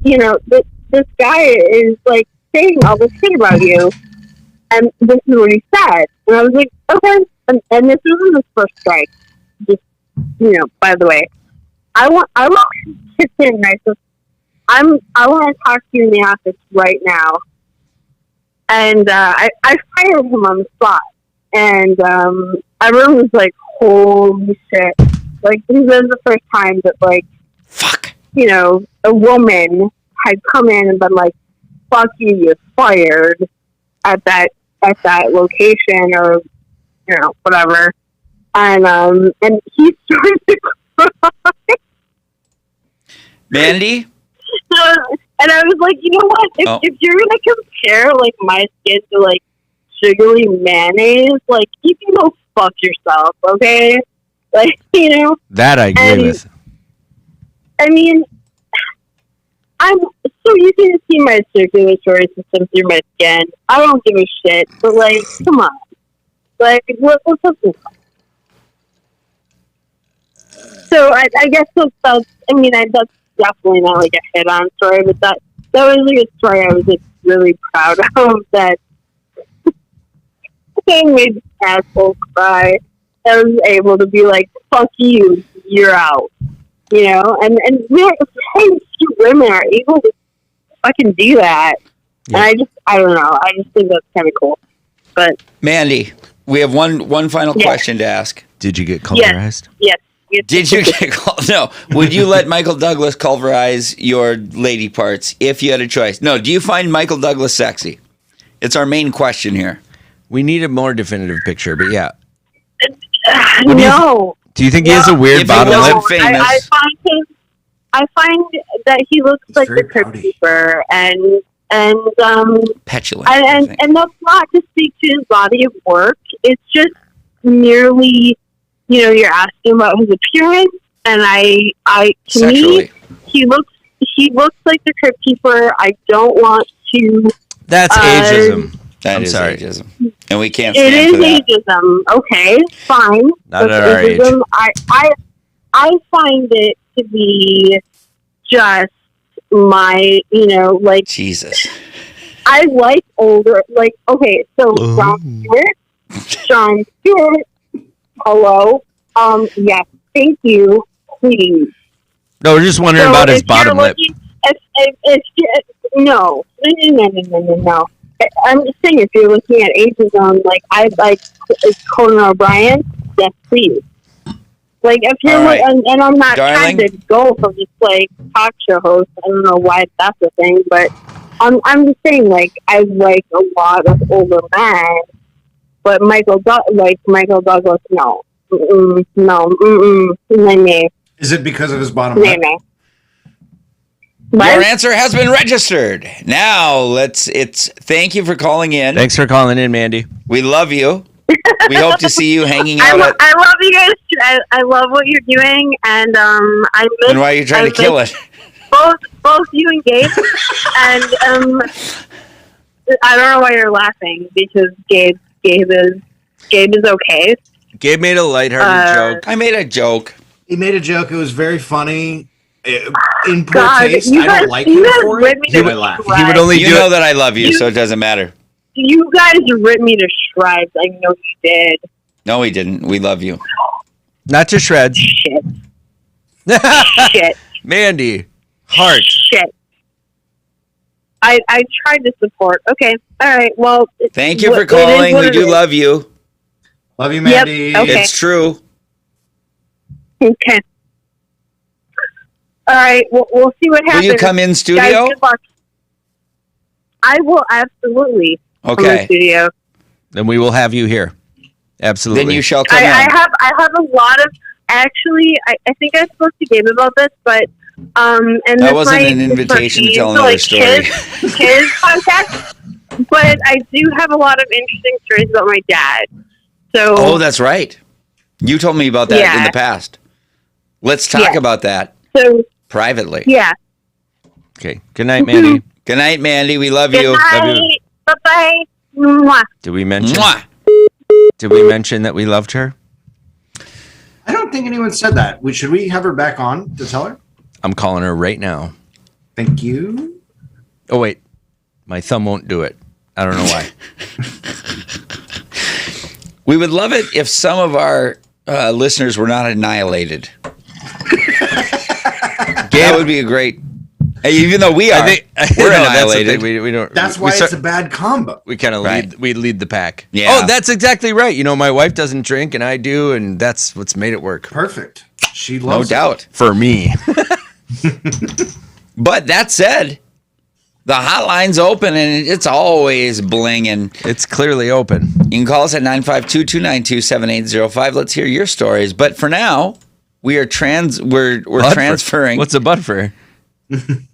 you know, this guy is like saying all this shit about you," and this is what he said. And I was like, "Okay." And this wasn't his first strike. Just, you know, by the way, I want kissin. I want to talk to you in the office right now. And I fired him on the spot. And everyone was like, "Holy shit!" Like, this was the first time that, like, fuck, you know, a woman had come in and been like, "Fuck you, you're fired," at that location, or you know, whatever. And he started to cry. Mandy? And I was like, you know what? If you're gonna compare like my skin to like sugary mayonnaise, like you can go fuck yourself, okay? Like, you know. That I agree with. I mean, so you can see my circulatory system through my skin. I don't give a shit, but like, come on, like what's up with that? So I guess that's. I mean, that's definitely not like a hit-on story, but that was like a story I was like really proud of. That I made assholes cry. I was able to be like, "Fuck you, you're out," you know. And women are able to fucking do that. Yeah. And I don't know. I just think that's kind of cool. But Mandy, we have one final question to ask. Did you get colorized? Yes. Did you get no? Would you let Michael Douglas culverize your lady parts if you had a choice? No. Do you find Michael Douglas sexy? It's our main question here. We need a more definitive picture, but yeah. No. Do you think he has a weird bottom lip? Famous. I find that he looks like the Crypt Keeper, and petulant. And that's not to speak to his body of work. It's just merely, you know, you're asking about his appearance, and to me, he looks like the Crypt Keeper. I don't want to. That's ageism. That is ageism, and we can't. It stand is for that. ageism. Okay, fine. Not at our age. I find it to be just my, you know, like Jesus. I like older, like, okay, so John Stewart, hello, yes, thank you, please. No, we're just wondering about his bottom lip. No. I'm just saying, if you're looking at ageism, like, I like Conan O'Brien, yes, please. Like, if you're, right. and I'm not trying to go for this, like, talk show host, I don't know why that's a thing, but I'm just saying, like, I like a lot of older men, but Michael Douglas, no. Is it because of his bottom lip? Your answer has been registered. Now, thank you for calling in. Thanks for calling in, Mandy. We love you. We hope to see you hanging out. I love you guys. I love what you're doing, and I miss. And why are you trying to kill it? Both you and Gabe, and I don't know why you're laughing, because Gabe is okay. Gabe made a lighthearted joke. I made a joke. He made a joke. It was very funny. In poor taste. I don't like him for it. He would only do know that I love you, so it doesn't matter. You guys ripped me to shreds. I know you did. No, we didn't. We love you. Not to shreds. Shit. Shit. Mandy, heart. Shit. I tried to support. Okay. All right. Well. Thank you for calling. We do love you. Love you, Mandy. Yep, okay. It's true. Okay. All right. We'll see what happens. Will you come in studio? Guys, good luck. I will absolutely come in Okay. studio. Then we will have you here. Absolutely. Then you shall come I in. have a lot of actually. I think I spoke to Gabe about this, but and That this wasn't might an invitation to pertain tell to, another like, story. His contact. But I do have a lot of interesting stories about my dad. So Oh, that's right. You told me about that in Yeah. the past. Let's talk Yeah. about that so privately. yeah. Okay. Good night, Mandy. Good night, Mandy. We love Good you. night. Bye bye. Mwah. Did we mention? Mwah. Did we mention that we loved her? I don't think anyone said that. Should we have her back on to tell her? I'm calling her right now. Thank you. Oh wait, my thumb won't do it. I don't know why. We would love it if some of our listeners were not annihilated. That would be a great. Even though we are, we're that's the annihilated. thing. We don't. That's why it's a bad combo. We kind of Right. lead the pack. Yeah. Oh, that's exactly right. You know, my wife doesn't drink and I do, and that's what's made it work Perfect. She No loves it. doubt. for me. But that said, the hotline's open and it's always blinging. It's clearly open. You can call us at 952-292-7805. Let's hear your stories. But for now, we are we're transferring. What's a butt for? We're pooping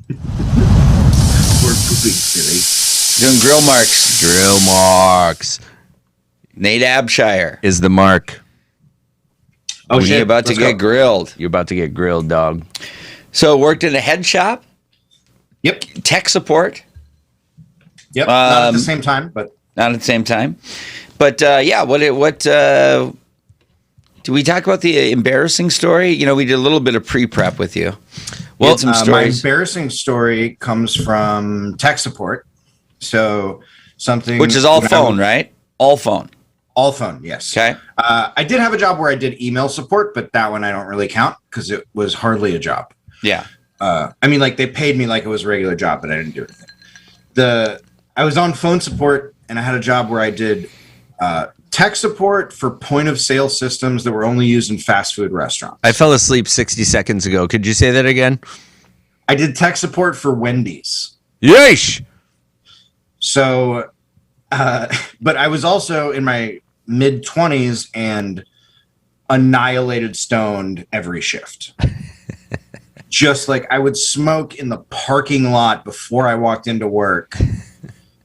silly. Doing grill marks. Drill marks Nate Abshire. is the mark. Oh, We're shit. about to Let's get go. grilled. You're about to get grilled, dog. So worked in a head shop, Yep. tech support, Yep. Not at the same time, but not at the same time. But yeah, what did we talk about the embarrassing story? You know, we did a little bit of pre-prep with you. We had some my stories. embarrassing story comes from tech support. So something Which is all when I phone, was- right? All phone. All phone, yes. Okay. I did have a job where I did email support, but that one I don't really count because it was hardly a job. Yeah. I mean, like they paid me like it was a regular job, but I didn't do anything. I was on phone support, and I had a job where I did tech support for point of sale systems that were only used in fast food restaurants. I fell asleep 60 seconds ago. Could you say that again? I did tech support for Wendy's. Yeesh. So, but I was also in my mid 20s and annihilated stoned every shift. Just like I would smoke in the parking lot before I walked into work.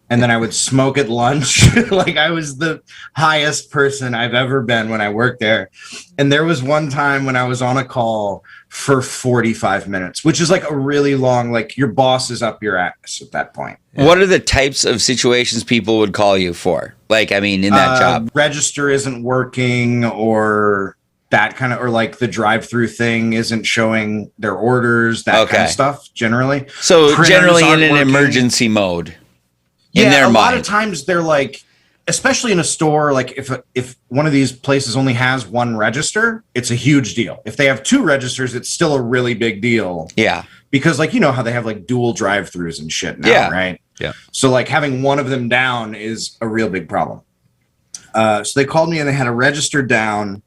And then I would smoke at lunch. Like I was the highest person I've ever been when I worked there. And there was one time when I was on a call for 45 minutes, which is like a really long, like your boss is up your ass at that point. What are the types of situations people would call you for? Like, I mean, in that job. Register isn't working or that kind of, or like the drive-through thing isn't showing their orders, that kind of stuff generally. So Printers generally in aren't an working. emergency mode. Yeah, In their a lot mind. of times they're like, especially in a store, like if one of these places only has one register, it's a huge deal. If they have two registers, it's still a really big deal. Yeah. Because like, you know how they have like dual drive-throughs and shit now, Yeah. right? Yeah. So like having one of them down is a real big problem. So they called me and they had a register down,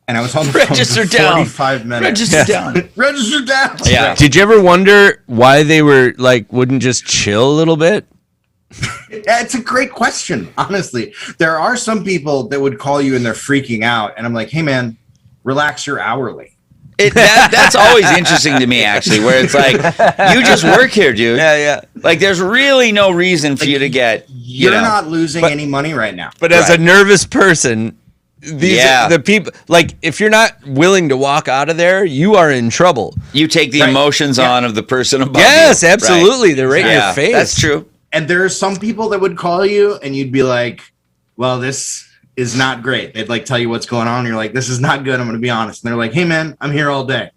and I was on the Register phone for down. 45 minutes. Register down. Register down. Yeah. Did you ever wonder why they were like wouldn't just chill a little bit? Yeah, it's a great question. Honestly, there are some people that would call you and they're freaking out, and I'm like, hey man, relax, you're hourly. That's always interesting to me, actually, where it's like, you just work here, dude. Yeah. Like, there's really no reason for you to get, You're not losing any money right now. But as Right. a nervous person, these are the people like if you're not willing to walk out of there, you are in trouble. You take the Right. emotions Yeah. on of the person above Yes, you. absolutely. They're right in Yeah, your face. that's true. And there are some people that would call you and you'd be like, well, this is not great. They'd like tell you what's going on. And you're like, this is not good. I'm going to be honest. And they're like, hey man, I'm here all day.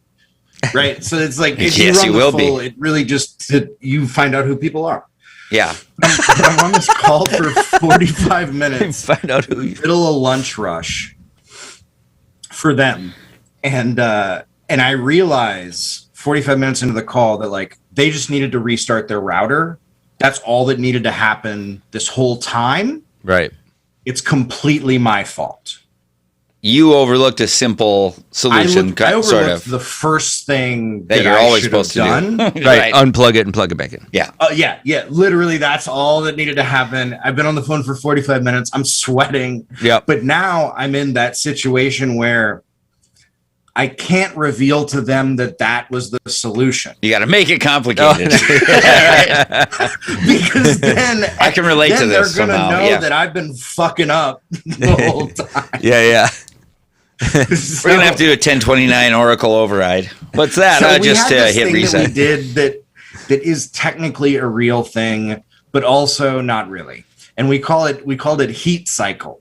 Right. So it's like, if Yes, you run you the will full, be. it really just, you find out who people are. Yeah. I'm on this call for 45 minutes. Find out who you. Middle of lunch rush for them, and I realize 45 minutes into the call that like they just needed to restart their router. That's all that needed to happen this whole time. Right. It's completely my fault. You overlooked a simple solution, I overlooked sort of. the first thing That that you're I always should have supposed to do. done. Right. Unplug it and plug it back in. Yeah. Yeah. Literally, that's all that needed to happen. I've been on the phone for 45 minutes. I'm sweating. Yep. But now I'm in that situation where I can't reveal to them that that was the solution. You got to make it complicated. Because then I can relate to then this they're gonna somehow, know yeah. that I've been fucking up the whole time. Yeah. We're going to have to do a 1029 Oracle override. What's that? So we Just had this hit thing reset. that we did that is technically a real thing, but also not really. And we called it heat cycle,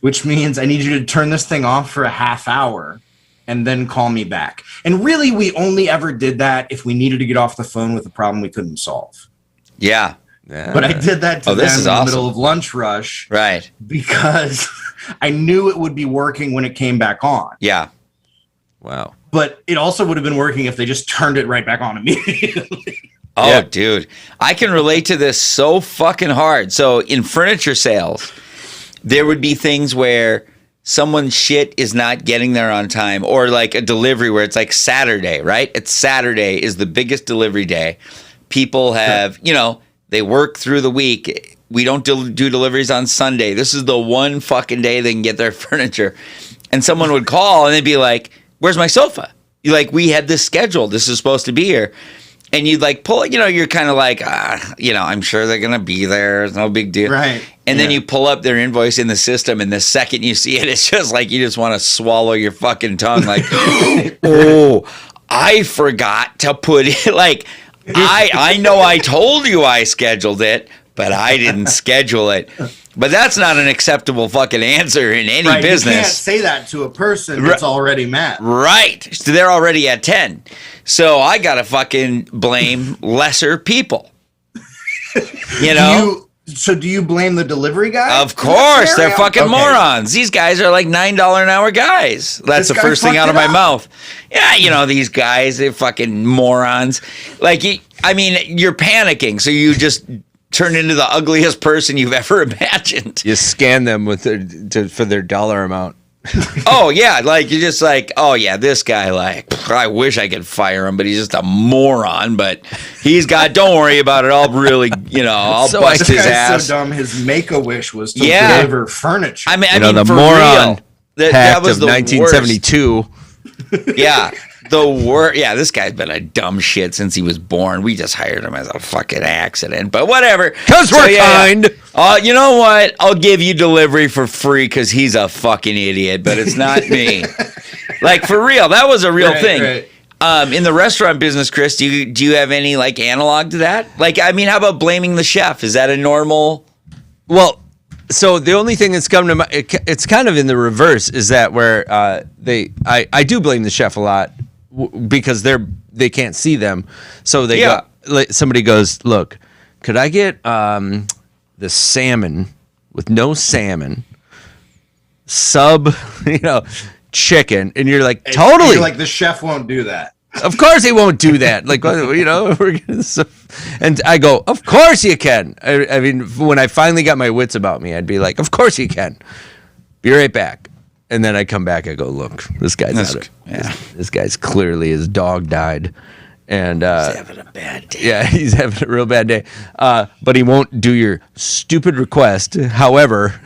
which means I need you to turn this thing off for a half hour and then call me back. And really, we only ever did that if we needed to get off the phone with a problem we couldn't solve. Yeah. But I did that to them this is in the awesome. middle of lunch rush Right. because I knew it would be working when it came back on. Yeah. Wow. But it also would have been working if they just turned it right back on immediately. Oh, Yeah. dude. I can relate to this so fucking hard. So in furniture sales, there would be things where someone's shit is not getting there on time, or like a delivery where it's like Saturday, right? It's Saturday is the biggest delivery day. People have, they work through the week. We don't do deliveries on Sunday. This is the one fucking day they can get their furniture. And someone would call and they'd be like, "Where's my sofa?" You're like, "We had this scheduled. This is supposed to be here." And you'd like pull it, you're kind of like, I'm sure they're going to be there. It's no big deal. Right. And then Yeah. you pull up their invoice in the system, and the second you see it, it's just like you just want to swallow your fucking tongue. Like, oh, I forgot to put it. Like, I know I told you I scheduled it, but I didn't schedule it. But that's not an acceptable fucking answer in any Right, business. you can't say that to a person that's already mad. Right. So they're already at 10. So I got to fucking blame lesser people. Do you blame the delivery guy? Of course. They're Scenario? fucking Okay. morons. These guys are like $9 an hour guys. That's This the guy first thing fucked out of it my up. mouth. Yeah, these guys, they're fucking morons. Like, you're panicking. So you just turn into the ugliest person you've ever imagined. You scan them with for their dollar amount. Oh, yeah. Like, you're just like, oh, yeah, this guy, like, I wish I could fire him, but he's just a moron. But don't worry about it. I'll really, I'll So bust This his guy's ass. so dumb. His make-a-wish was to Yeah. deliver furniture. I mean, the for moron real. That Pact was of the 1972. worst. Yeah. The worst. Yeah, this guy's been a dumb shit since he was born. We just hired him as a fucking accident, but whatever. 'Cause we're kind. You know what? I'll give you delivery for free because he's a fucking idiot, but it's not me. Like, for real, that was a real Right, thing. right. In the restaurant business, Chris, do you have any like analog to that? Like, I mean, how about blaming the chef? Is that a normal? Well, so the only thing that's come to mind, it's kind of in the reverse, is that where I do blame the chef a lot because they can't see them, so they Yeah. somebody goes, "Look, could I get the salmon with no salmon, chicken?" And you're like, "Totally." You're like, the chef won't do that. Of course he won't do that. Like, and I go, of course you can. I mean, when I finally got my wits about me, I'd be like, of course you can. Be right back. And then I come back, I go, look, this guy's this guy's clearly, his dog died. And He's having a bad day. yeah, he's having a real bad day. But he won't do your stupid request. However,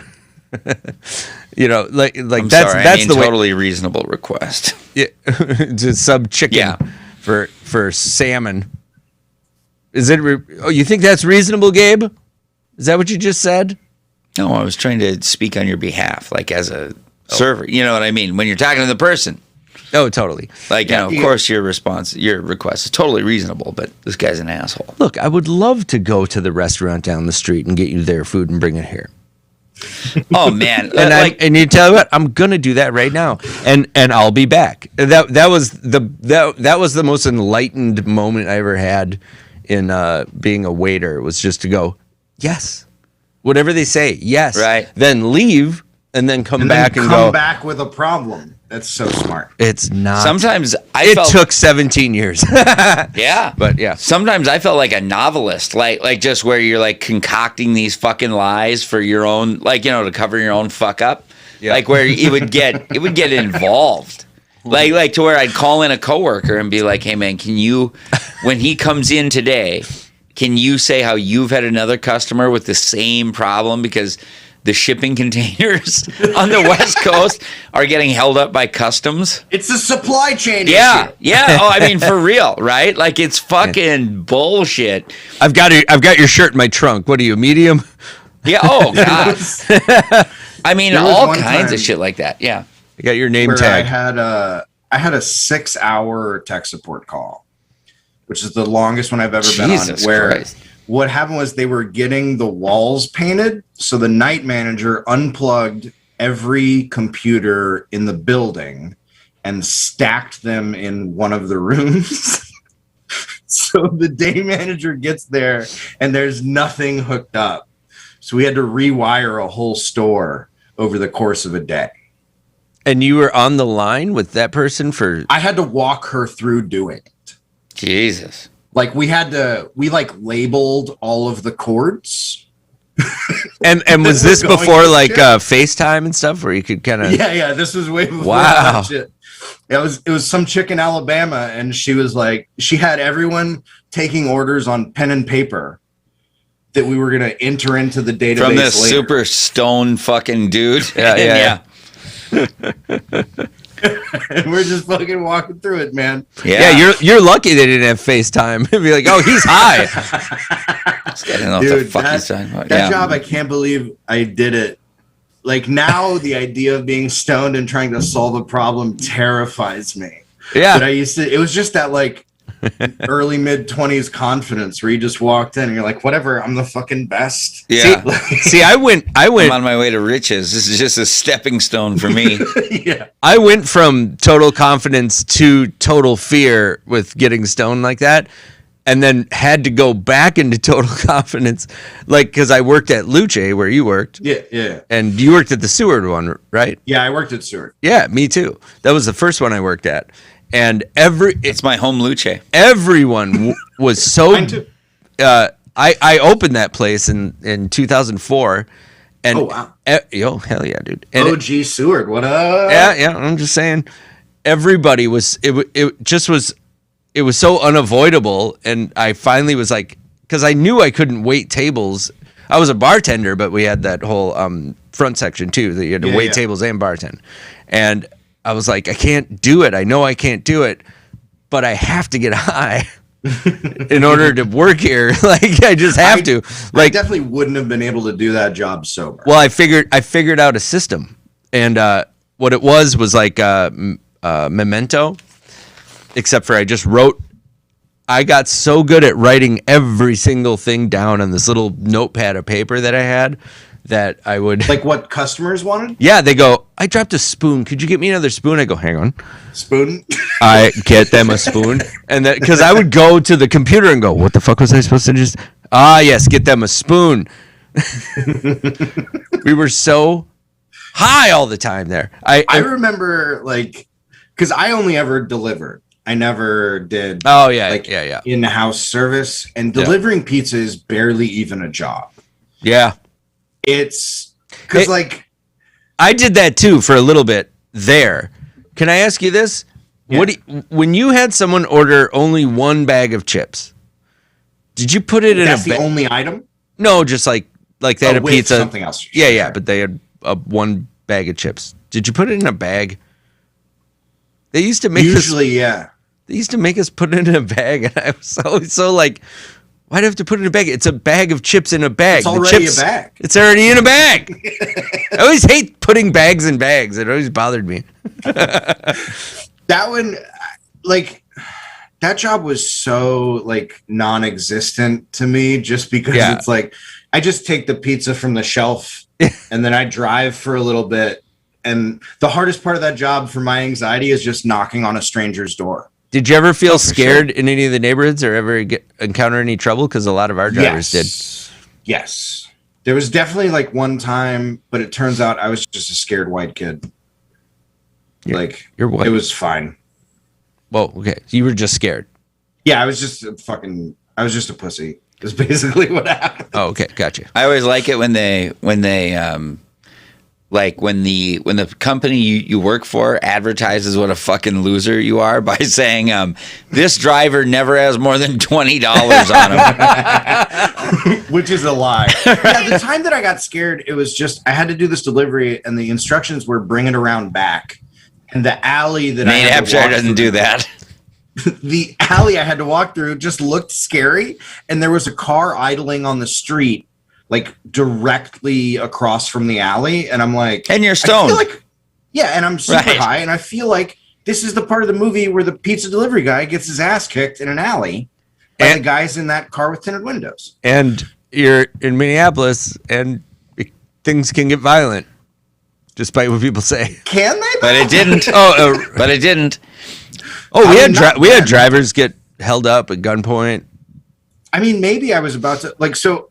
like I'm that's sorry, that's the way. totally reasonable request. Yeah, to sub chicken Yeah. for salmon. Is it? You think that's reasonable, Gabe? Is that what you just said? No, I was trying to speak on your behalf, like as a server. You know what I mean? When you're talking to the person, Oh, totally. like, of course, your request is totally reasonable, but this guy's an asshole. Look, I would love to go to the restaurant down the street and get you their food and bring it here. Oh man, And you tell you what, I'm gonna do that right now, and I'll be back. That was the most enlightened moment I ever had in being a waiter was just to go, yes, whatever they say, yes, Right. then leave and then come And back then and come go. back with a problem. That's so smart. It's not. Sometimes It took 17 years. yeah. But yeah. Sometimes I felt like a novelist, like just where you're like concocting these fucking lies for your own, like, to cover your own fuck up. Yeah. Like where it would get involved. Like to where I'd call in a coworker and be like, hey man, can you, when he comes in today, can you say how you've had another customer with the same problem because the shipping containers on the West Coast are getting held up by customs? It's a supply chain Yeah, issue. yeah. Oh, I mean, for real, right? Like it's fucking bullshit. I've got your shirt in my trunk. What are you, medium? Yeah. Oh god. I mean, There was all one kinds time of shit like that. Yeah. I got your name Where tag. I had a 6-hour tech support call, which is the longest one I've ever been on. Jesus Where Christ. what happened was they were getting the walls painted, so the night manager unplugged every computer in the building and stacked them in one of the rooms. So the day manager gets there and there's nothing hooked up. So we had to rewire a whole store over the course of a day. And you were on the line with that person for. I had to walk her through doing it. Jesus. Like we labeled all of the cords. And was this Going before to like shit. FaceTime and stuff where you could kind of. Yeah. This was way before Wow. that shit. It was some chick in Alabama, and she was like, she had everyone taking orders on pen and paper that we were gonna enter into the database From this later. super stone fucking dude. Yeah. And we're just fucking walking through it, man. Yeah, you're lucky they didn't have FaceTime. It'd be like, oh, he's high. I don't know what the Dude, fuck he's talking about. that job, I can't believe I did it. Like now, the idea of being stoned and trying to solve a problem terrifies me. Yeah. But it was just that like early mid-20s confidence where you just walked in and you're like, whatever, I'm the fucking best. Yeah. See, I went I'm on my way to riches. This is just a stepping stone for me. Yeah. I went from total confidence to total fear with getting stoned like that, and then had to go back into total confidence, like because I worked at Luce where you worked, Yeah. and you worked at the Seward one, right? Yeah, I worked at Seward. Yeah, me too. That was the first one I worked at, and It's my home Luce. everyone was so. Mine too. I opened that place in 2004, and Oh, wow. yo, hell yeah, dude. And OG Seward, what up? yeah. I'm just saying, everybody was. It was so unavoidable, and I finally was like, because I knew I couldn't wait tables. I was a bartender, but we had that whole front section too that you had to wait tables and bartend. And I was like, I can't do it. I know I can't do it, but I have to get high in order to work here. Like I just have to. I Like, definitely wouldn't have been able to do that job sober. well, I figured out a system, and what it was like Memento, except for I just wrote. I got so good at writing every single thing down on this little notepad of paper that I had that I would. Like what customers wanted? Yeah, they go, I dropped a spoon. Could you get me another spoon? I go, hang on. Spoon? I get them a spoon. And that, because I would go to the computer and go, what the fuck was I supposed to just? Yes, get them a spoon. We were so high all the time there. I remember like, because I only ever delivered. I never did Oh, yeah. like Yeah. in-house service, and delivering pizza is barely even a job. Yeah. It's because like I did that too for a little bit there. Can I ask you this? Yeah. When you had someone order only one bag of chips, did you put it in that's a the bag? only item. No, just like they had a with pizza. something else. Yeah, yeah, Sure. but they had one bag of chips. Did you put it in a bag? They used to make Usually, yeah. They used to make us put it in a bag, and I was always so like, why do I have to put it in a bag? It's a bag of chips in a bag. It's already a bag. It's already in a bag. I always hate putting bags in bags. It always bothered me. That one, like, that job was so like non-existent to me, just because Yeah. it's like I just take the pizza from the shelf and then I drive for a little bit. And the hardest part of that job for my anxiety is just knocking on a stranger's door. Did you ever feel scared in any of the neighborhoods or ever encounter any trouble? Because a lot of our drivers did. Yes. There was definitely like one time, but it turns out I was just a scared white kid. You're white. It was fine. Well, okay. You were just scared. Yeah, I was just a pussy. Is basically what happened. Oh, okay. Gotcha. I always like it when the company you work for advertises what a fucking loser you are by saying this driver never has more than $20 on him. Which is a lie. Yeah, the time that I got scared, it was just I had to do this delivery and the instructions were bring it around back. And the alley that Maine Hampshire doesn't do that. The alley I had to walk through just looked scary, and there was a car idling on the street, like directly across from the alley, and I'm like, and you're stoned. And I'm super Right. high, and I feel like this is the part of the movie where the pizza delivery guy gets his ass kicked in an alley by the guys in that car with tinted windows. And you're in Minneapolis, and things can get violent, despite what people say. Can they? But it didn't. But it didn't. Oh, we had drivers get held up at gunpoint. I mean, maybe I was about to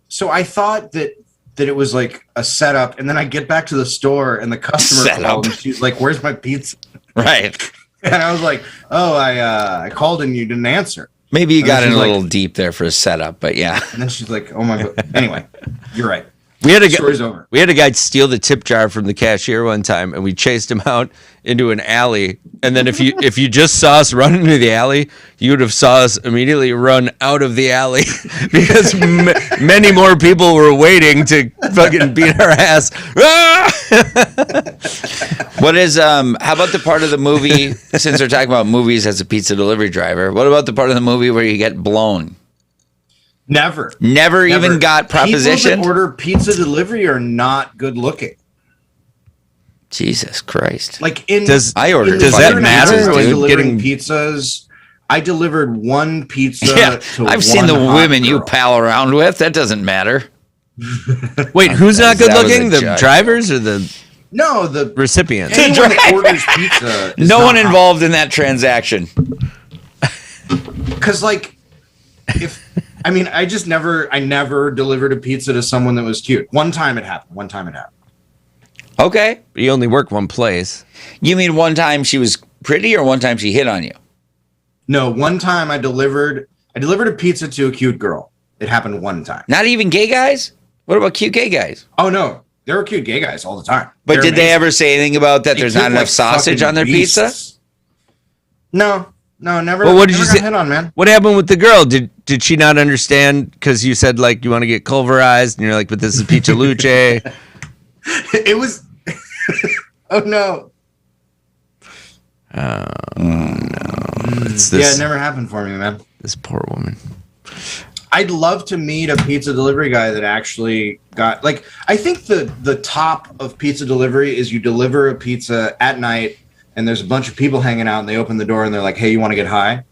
so I thought that it was like a setup, and then I get back to the store and the customer called and she's like, "Where's my pizza?" Right. And I was like, "Oh, I called and you didn't answer." Maybe you And got in she's a like- little deep there for a setup, but yeah. And then she's like, "Oh my god." Anyway, you're right. We had a Story's over. We had a guy steal the tip jar from the cashier one time, and we chased him out into an alley. And then if you just saw us run into the alley, you would have saw us immediately run out of the alley because many more people were waiting to fucking beat our ass. What is how about the part of the movie, since we're talking about movies as a pizza delivery driver, what about the part of the movie where you get blown? Never Even got propositioned? People that order pizza delivery are not good looking. Jesus Christ. Like in Does I ordered does that fucking matter pizzas, when delivering getting pizzas? I delivered one pizza. Yeah, to I've seen one the hot women you girl. pal around with. That doesn't matter. Wait, who's not good That was looking? a The joke. drivers or the No, the recipients? anyone that orders pizza. Is No not one hot. involved in that transaction. Because like, I never delivered a pizza to someone that was cute. One time it happened. Okay. You only work one place. You mean one time she was pretty or one time she hit on you? No, one time I delivered a pizza to a cute girl. It happened one time. Not even gay guys? What about cute gay guys? Oh no, there were cute gay guys all the time. But They're did they amazing. ever say anything about that there's They not look enough like sausage fucking on their pizza? beasts. No, never. Well, what did never you got say? hit on, man? What happened with the girl? Did she not understand? Because you said like you want to get pulverized, and you're like, but this is pizza luce. It was. Oh no. It's Yeah, this it never happened for me, man. this poor woman. I'd love to meet a pizza delivery guy that actually got like. I think the top of pizza delivery is you deliver a pizza at night, and there's a bunch of people hanging out, and they open the door, and they're like, "Hey, you want to get high?"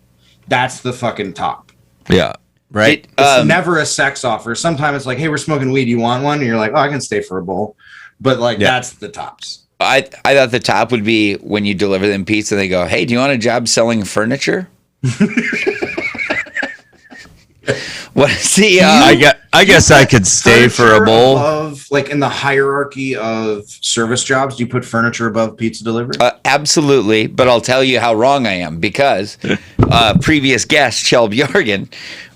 That's the fucking top. Yeah. Right. It's never a sex offer. Sometimes it's like, "Hey, we're smoking weed. You want one?" And you're like, "Oh, I can stay for a bowl." But like, that's the tops. I thought the top would be when you deliver them pizza, they go, "Hey, do you want a job selling furniture?" What is the I guess I could stay for a Furniture bowl. above, like in the hierarchy of service jobs, do you put furniture above pizza delivery? absolutely, but I'll tell you how wrong I am because previous guest Kjell Bjorgen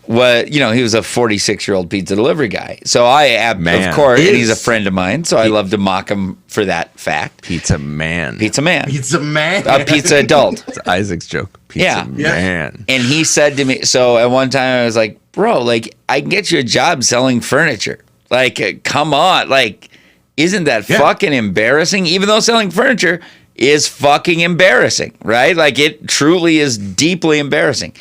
was, he was a 46-year-old pizza delivery guy. So Man. of course, and he's a friend of mine, so I love to mock him for that fact. Pizza man. Pizza man, Pizza man. a pizza adult. It's Isaac's joke. Pizza Yeah. man. And he said to me, so at one time I was like, bro, like I can get you a job selling furniture. Like, come on. Like, isn't that fucking embarrassing? Even though selling furniture is fucking embarrassing, right? Like it truly is deeply embarrassing.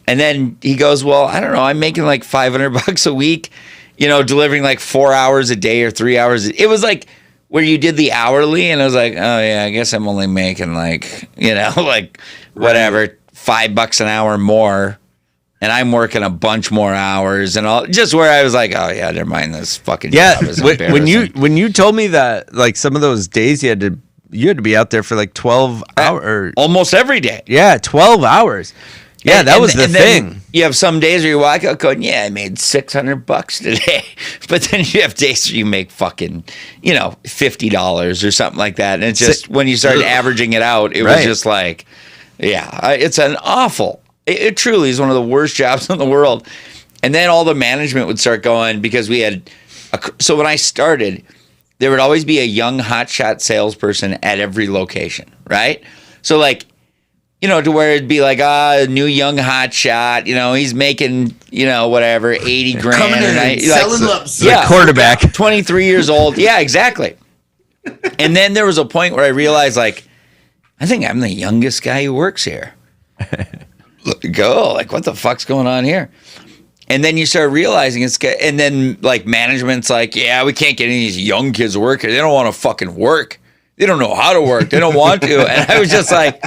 And then he goes, well, I don't know. I'm making like $500 a week, delivering like 4 hours a day or 3 hours. It was like where you did the hourly. And I was like, oh yeah, I guess I'm only making like, like whatever, $5 an hour more. And I'm working a bunch more hours and all, just where I was like, oh yeah, never mind, this fucking Yeah. job is When embarrassing. you told me that, like some of those days you had to you had to be out there for like 12 hours. Almost every day. Yeah, 12 hours. Yeah, And- that was and- the and then thing. You have some days where you walk out going, yeah, I made $600 today. But then you have days where you make fucking, $50 or something like that. And it's just, when you started averaging it out, it was Right. just like, it's an awful, it truly is one of the worst jobs in the world. And then all the management would start going because we had, so when I started, there would always be a young hotshot salesperson at every location, right? So like, to where it'd be like, a new young hotshot, he's making, whatever, 80 grand. Coming in, a night. selling lumps. The quarterback. 23 years old. Yeah, exactly. And then there was a point where I realized, like, I think I'm the youngest guy who works here. What the fuck's going on here? And then you start realizing and then like management's like, yeah, we can't get any of these young kids to work here. They don't want to fucking work. They don't know how to work. They don't want to. And I was just like,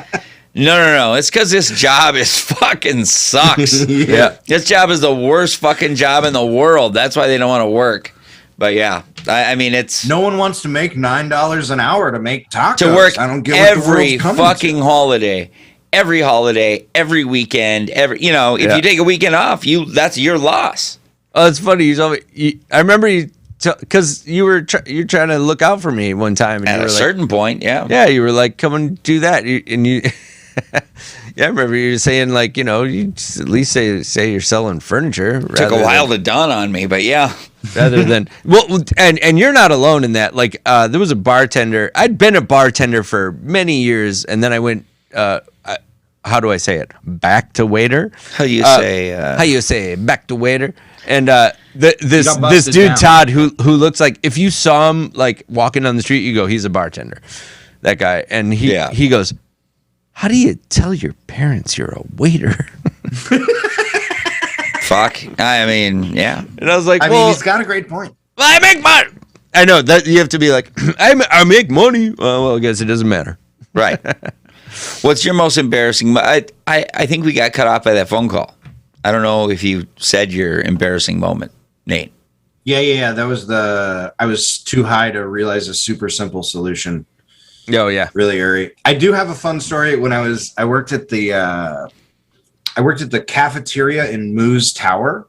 no. It's because this job is fucking sucks. Yeah. This job is the worst fucking job in the world. That's why they don't want to work. But yeah, I mean, it's No one wants to make $9 an hour to make tacos. to work I don't get what the every world's coming fucking holiday, every weekend, if you take a weekend off, that's your loss. Oh, it's funny. I remember you, because you're trying to look out for me one time. And At you a were like, certain point, yeah. yeah, you were like, come and do that. And you, yeah, I remember you saying like, you just at least say you're selling furniture. Took a while to dawn on me, but yeah. Rather than and you're not alone in that. Like there was a bartender. I'd been a bartender for many years, and then I went. How do I say it? Back to waiter. How you say back to waiter? And this got busted dude down. Todd who looks like, if you saw him like walking down the street, you go, he's a bartender. That guy, and he goes, how do you tell your parents you're a waiter? fuck. I mean, yeah. And I was like, I mean, he's got a great point. I make money. I know that you have to be like, I make money. Well, I guess it doesn't matter. Right. What's your most embarrassing? I think we got cut off by that phone call. I don't know if you said your embarrassing moment, Nate. Yeah. That was I was too high to realize a super simple solution. Oh yeah. Really early. I do have a fun story. When I worked at the cafeteria in Moose Tower,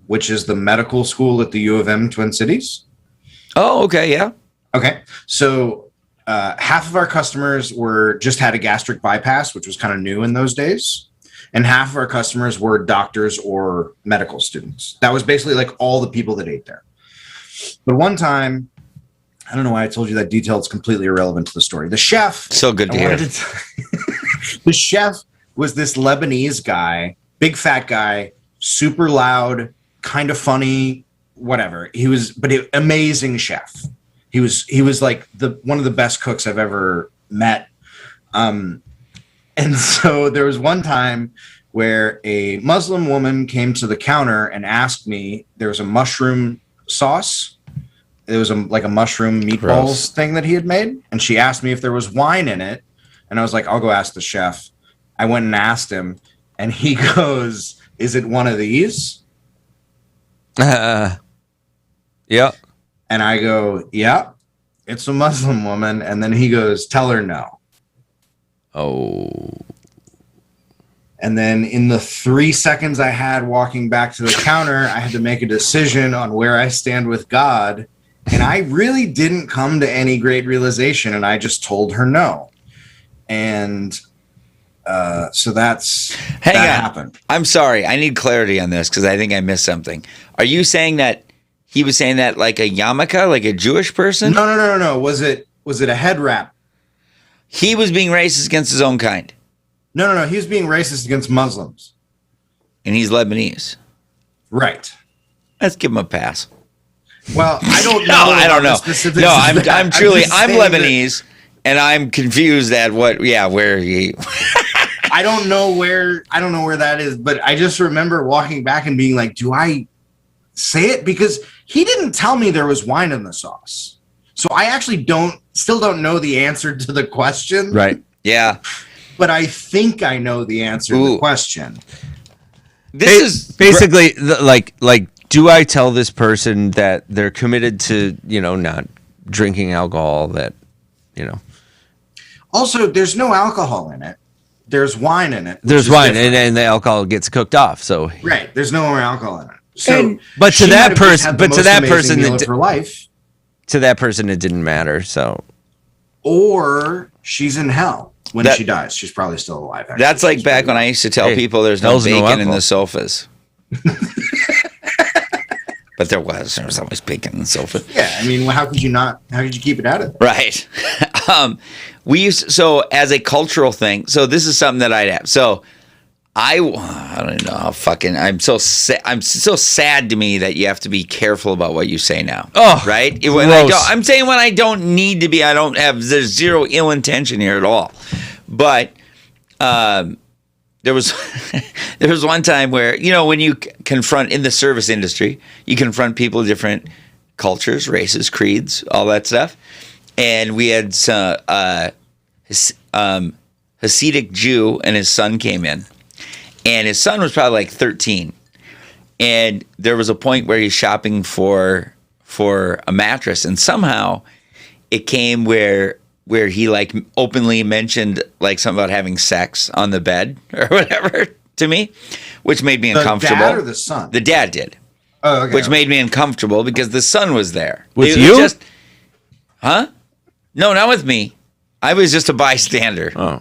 which is the medical school at the U of M Twin Cities. Oh, okay, yeah. Okay. So half of our customers just had a gastric bypass, which was kind of new in those days. And half of our customers were doctors or medical students. That was basically like all the people that ate there. But one time, I don't know why I told you that detail. It's completely irrelevant to the story. The chef. So good to hear. The chef was this Lebanese guy, big fat guy, super loud, kind of funny, whatever. Amazing chef. He was like one of the best cooks I've ever met. And so there was one time where a Muslim woman came to the counter and asked me, there was a mushroom sauce. It was like a mushroom meatballs Gross. thing that he had made. And she asked me if there was wine in it. And I was like, I'll go ask the chef. I went and asked him, and he goes, is it one of these? Yeah. And I go, yeah, it's a Muslim woman. And then he goes, tell her no. Oh. And then in the 3 seconds I had walking back to the counter, I had to make a decision on where I stand with God. And I really didn't come to any great realization. And I just told her no. And so that happened. I'm sorry. I need clarity on this because I think I missed something. Are you saying that he was saying that like a yarmulke, like a Jewish person? No. Was it a head wrap? He was being racist against his own kind. No. He was being racist against Muslims. And he's Lebanese. Right. Let's give him a pass. Well, I don't know. No, I don't know. No, I'm I'm truly, just I'm saying that- Lebanese, and I'm confused at where he. I don't know where that is, but I just remember walking back and being like, do I say it? Because he didn't tell me there was wine in the sauce. So I actually still don't know the answer to the question. Right. Yeah. But I think I know the answer to the question. This is basically like, do I tell this person that they're committed to, not drinking alcohol, that, Also, there's no alcohol in it. There's wine in it. There's wine, and the alcohol gets cooked off. So right, there's no more alcohol in it. So, but to that person, for life, to that person, it didn't matter. So, or she's in hell when she dies. She's probably still alive. Actually. That's like back when I used to tell people there's no bacon in the sofas. But there was always bacon in the sofa. Yeah, I mean, how could you keep it out of there? Right. So as a cultural thing, so this is something that I'd have. So I don't know, I'm so sad to me that you have to be careful about what you say now. Oh, right? I'm saying when I don't need to be, there's zero ill intention here at all. But there was one time where, when you confront in the service industry, you confront people of different cultures, races, creeds, all that stuff. And we had Hasidic Jew and his son came in. And his son was probably like 13. And there was a point where he's shopping for a mattress. And somehow it came where he like openly mentioned like something about having sex on the bed or whatever to me, which made me uncomfortable. The dad or the son? The dad did. Oh, okay. Which made me uncomfortable because the son was there. With you? Huh? No, not with me. I was just a bystander. Oh.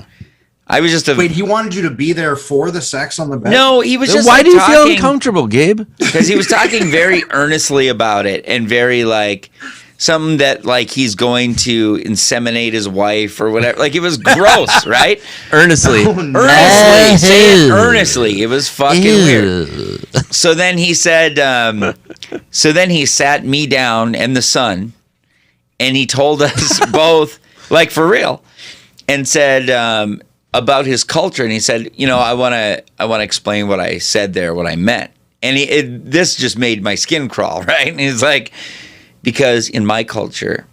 I was just Wait, he wanted you to be there for the sex on the bed? No, he was just Why like do you talking, feel uncomfortable, Gabe? Because he was talking very earnestly about it and very like something that like he's going to inseminate his wife or whatever. Like it was gross, right? Earnestly. Oh, no. Earnestly. Say it earnestly. It was fucking weird. So then he said, so then he sat me down and the son and he told us both, like for real, and said about his culture. And he said, I want to explain what I said there, what I meant. And this just made my skin crawl, right? And he's like, because in my culture,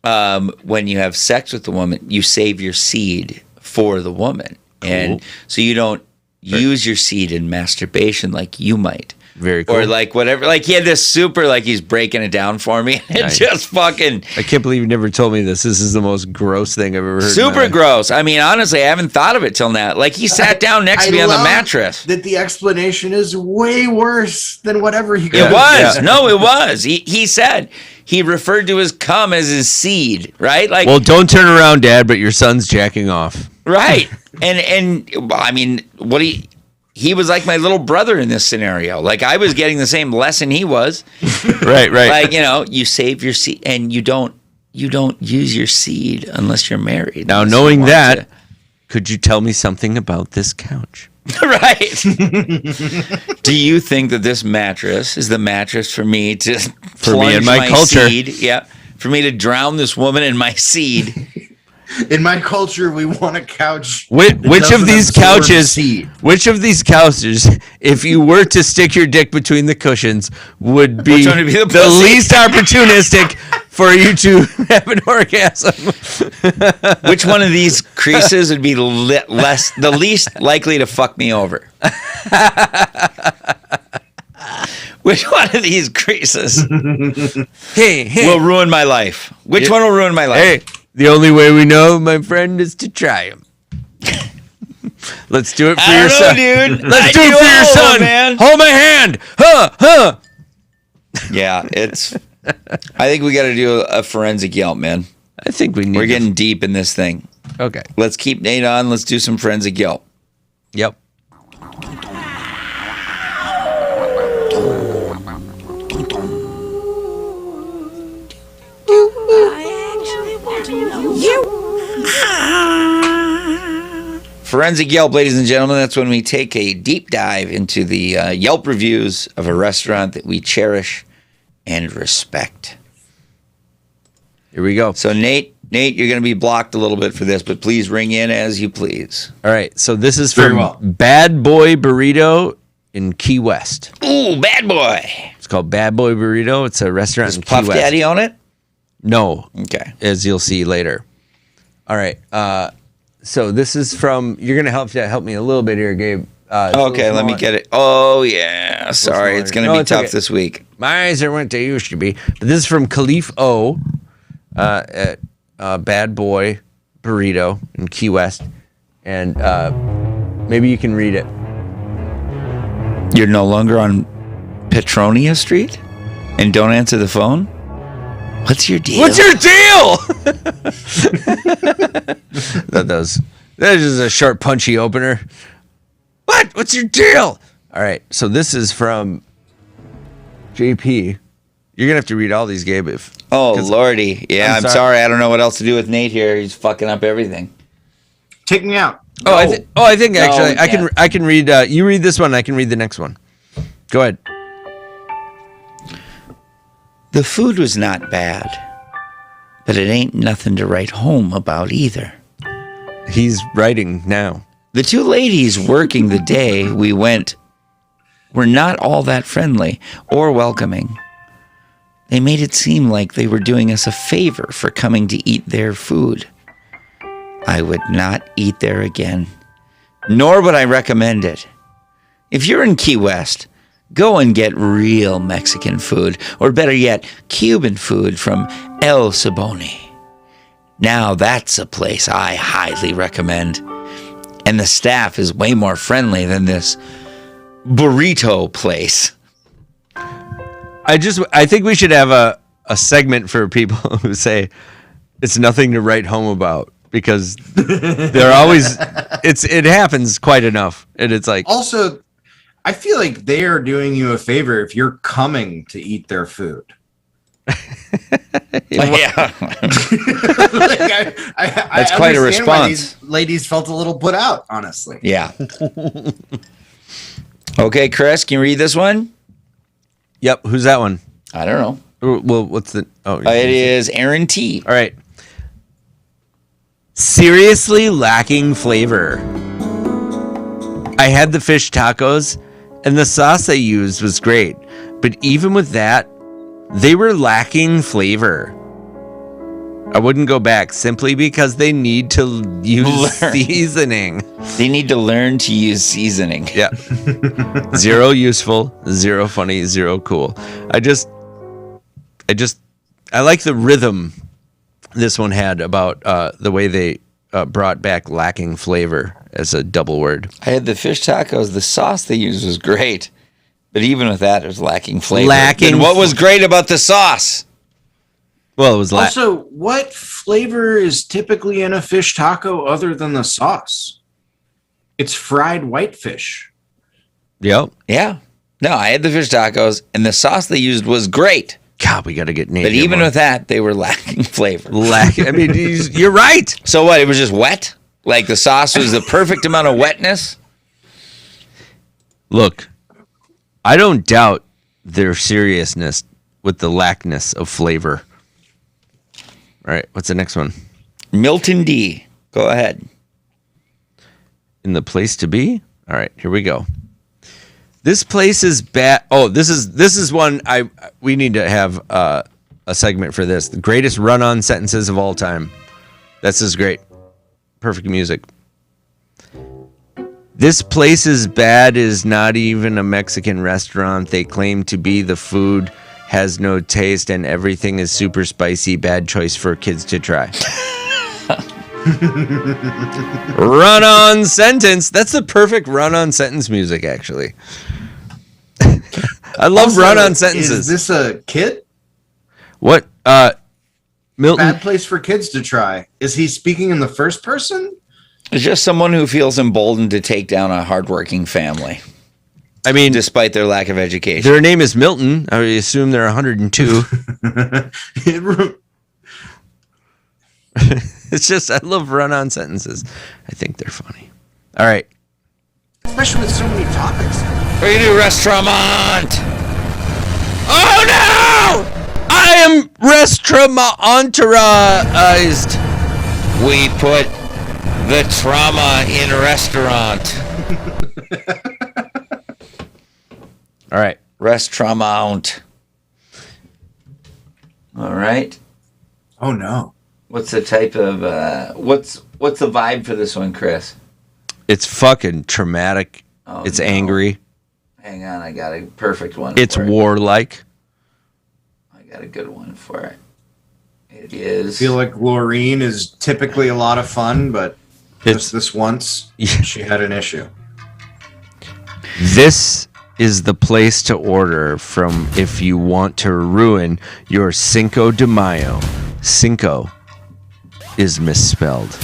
when you have sex with a woman, you save your seed for the woman. Cool. And so you don't use your seed in masturbation like you might. Very cool. Or like whatever. Like he had this super, like he's breaking it down for me. It Nice. just fucking. I can't believe you never told me this. This is the most gross thing I've ever heard. Super gross. I mean, honestly, I haven't thought of it till now. Like he sat down next to me on the mattress. That the explanation is way worse than whatever he It was. Yeah. No, it was. He said he referred to his cum as his seed, right? Like, well, don't turn around, Dad, but your son's jacking off. Right. And I mean, he was like my little brother in this scenario. Like I was getting the same lesson he was. Right. Like, you save your seed and you don't use your seed unless you're married. Now, knowing that, could you tell me something about this couch? Right. Do you think that this mattress is the mattress for me to me and my culture? Seed? Yeah. For me to drown this woman in my seed. In my culture, we want a couch. Which of these couches, if you were to stick your dick between the cushions, would be the least opportunistic for you to have an orgasm? Which one of these creases would be the least likely to fuck me over? Which one of these creases will ruin my life? Which one will ruin my life? Hey. The only way we know, my friend, is to try them. Let's do it for your son. Dude. Let's do it for your son, man. Hold my hand. Huh. Yeah, I think we got to do a forensic Yelp, man. I think we're getting deep in this thing. Okay. Let's keep Nate on. Let's do some forensic Yelp. Yep. Forensic Yelp, ladies and gentlemen, that's when we take a deep dive into the Yelp reviews of a restaurant that we cherish and respect. Here we go. So, Nate, you're going to be blocked a little bit for this, but please ring in as you please. All right. So this is from Bad Boy Burrito in Key West. Ooh, Bad Boy. It's called Bad Boy Burrito. It's a restaurant in Key Puff West. Daddy on it? No. Okay. As you'll see later. All right. So this is from. You're gonna help me a little bit here, Gabe. Okay, let me get it. Oh yeah. Sorry, it's gonna be tough this week. My eyes are what they used to be. But this is from Khalif O. At Bad Boy burrito in Key West, and maybe you can read it. You're no longer on Petronia Street and don't answer the phone? What's your deal? What's your deal? That is a short, punchy opener. What? What's your deal? All right, so this is from JP. You're gonna have to read all these, Gabe. Lordy. Yeah, I'm sorry. I don't know what else to do with Nate here. He's fucking up everything. Take me out. I think actually No, I can read. You read this one. I can read the next one. Go ahead. The food was not bad, but it ain't nothing to write home about either. He's writing now. The two ladies working the day we went were not all that friendly or welcoming. They made it seem like they were doing us a favor for coming to eat their food. I would not eat there again, nor would I recommend it. If you're in Key West, go and get real Mexican food, or better yet, Cuban food from El Saboni. Now that's a place I highly recommend. And the staff is way more friendly than this burrito place. I think we should have a segment for people who say it's nothing to write home about, because they're always it happens quite enough, and it's like, Also, I feel like they are doing you a favor if you're coming to eat their food. Yeah. That's quite a understand why response. these ladies felt a little put out, honestly. Yeah. Okay, Chris, can you read this one? yep. Who's that one? I don't know. Well, what's the? Oh, It is Aaron T. All right. Seriously lacking flavor. I had the fish tacos, and the sauce they used was great, but even with that, they were lacking flavor. I wouldn't go back simply because they need to use seasoning. They need to learn to use seasoning. Yeah. Zero useful, zero funny, zero cool. I like the rhythm this one had about the way they brought back lacking flavor as a double word. I had the fish tacos. The sauce they used was great, but even with that, it was lacking flavor. And what was great about the sauce? Well, it was Also, what flavor is typically in a fish taco other than the sauce? It's fried whitefish. Yep. Yeah. No, I had the fish tacos, and the sauce they used was great. God, we got to get Nate. But even with that, they were lacking flavor. I mean, you're right. So what? It was just wet? Like the sauce was the perfect amount of wetness? Look, I don't doubt their seriousness with the lackness of flavor. All right, what's the next one? Milton D. Go ahead. In the place to be? All right, here we go. This place is bad. Oh, this is one we need to have a segment for this. The greatest run-on sentences of all time. This is great. Perfect music. This place is bad is not even a Mexican restaurant. They claim to be. The food has no taste and everything is super spicy. Bad choice for kids to try. Run-on sentence. That's the perfect run-on sentence music, actually. I love Also, run-on sentences. Is this a kid? What? Milton. Bad place for kids to try. Is he speaking in the first person? It's just someone who feels emboldened to take down a hardworking family, I mean, despite their lack of education. their name is Milton. I assume they're 102. It's just, I love run-on sentences. I think they're funny. All right. Especially with so many topics. We're gonna do restaurant. Oh no! I am restaurant-entouraged. We put the trauma in restaurant. All right. Restaurant. All right. Oh no. What's the type of what's the vibe for this one, Chris? It's fucking traumatic. Oh, It's no. angry. Hang on, I got a perfect one. It's for it. warlike. I got a good one for it. It is. I feel like Laureen is typically a lot of fun, but just this once, she had an issue. This is the place to order from if you want to ruin your Cinco de Mayo. Cinco is misspelled.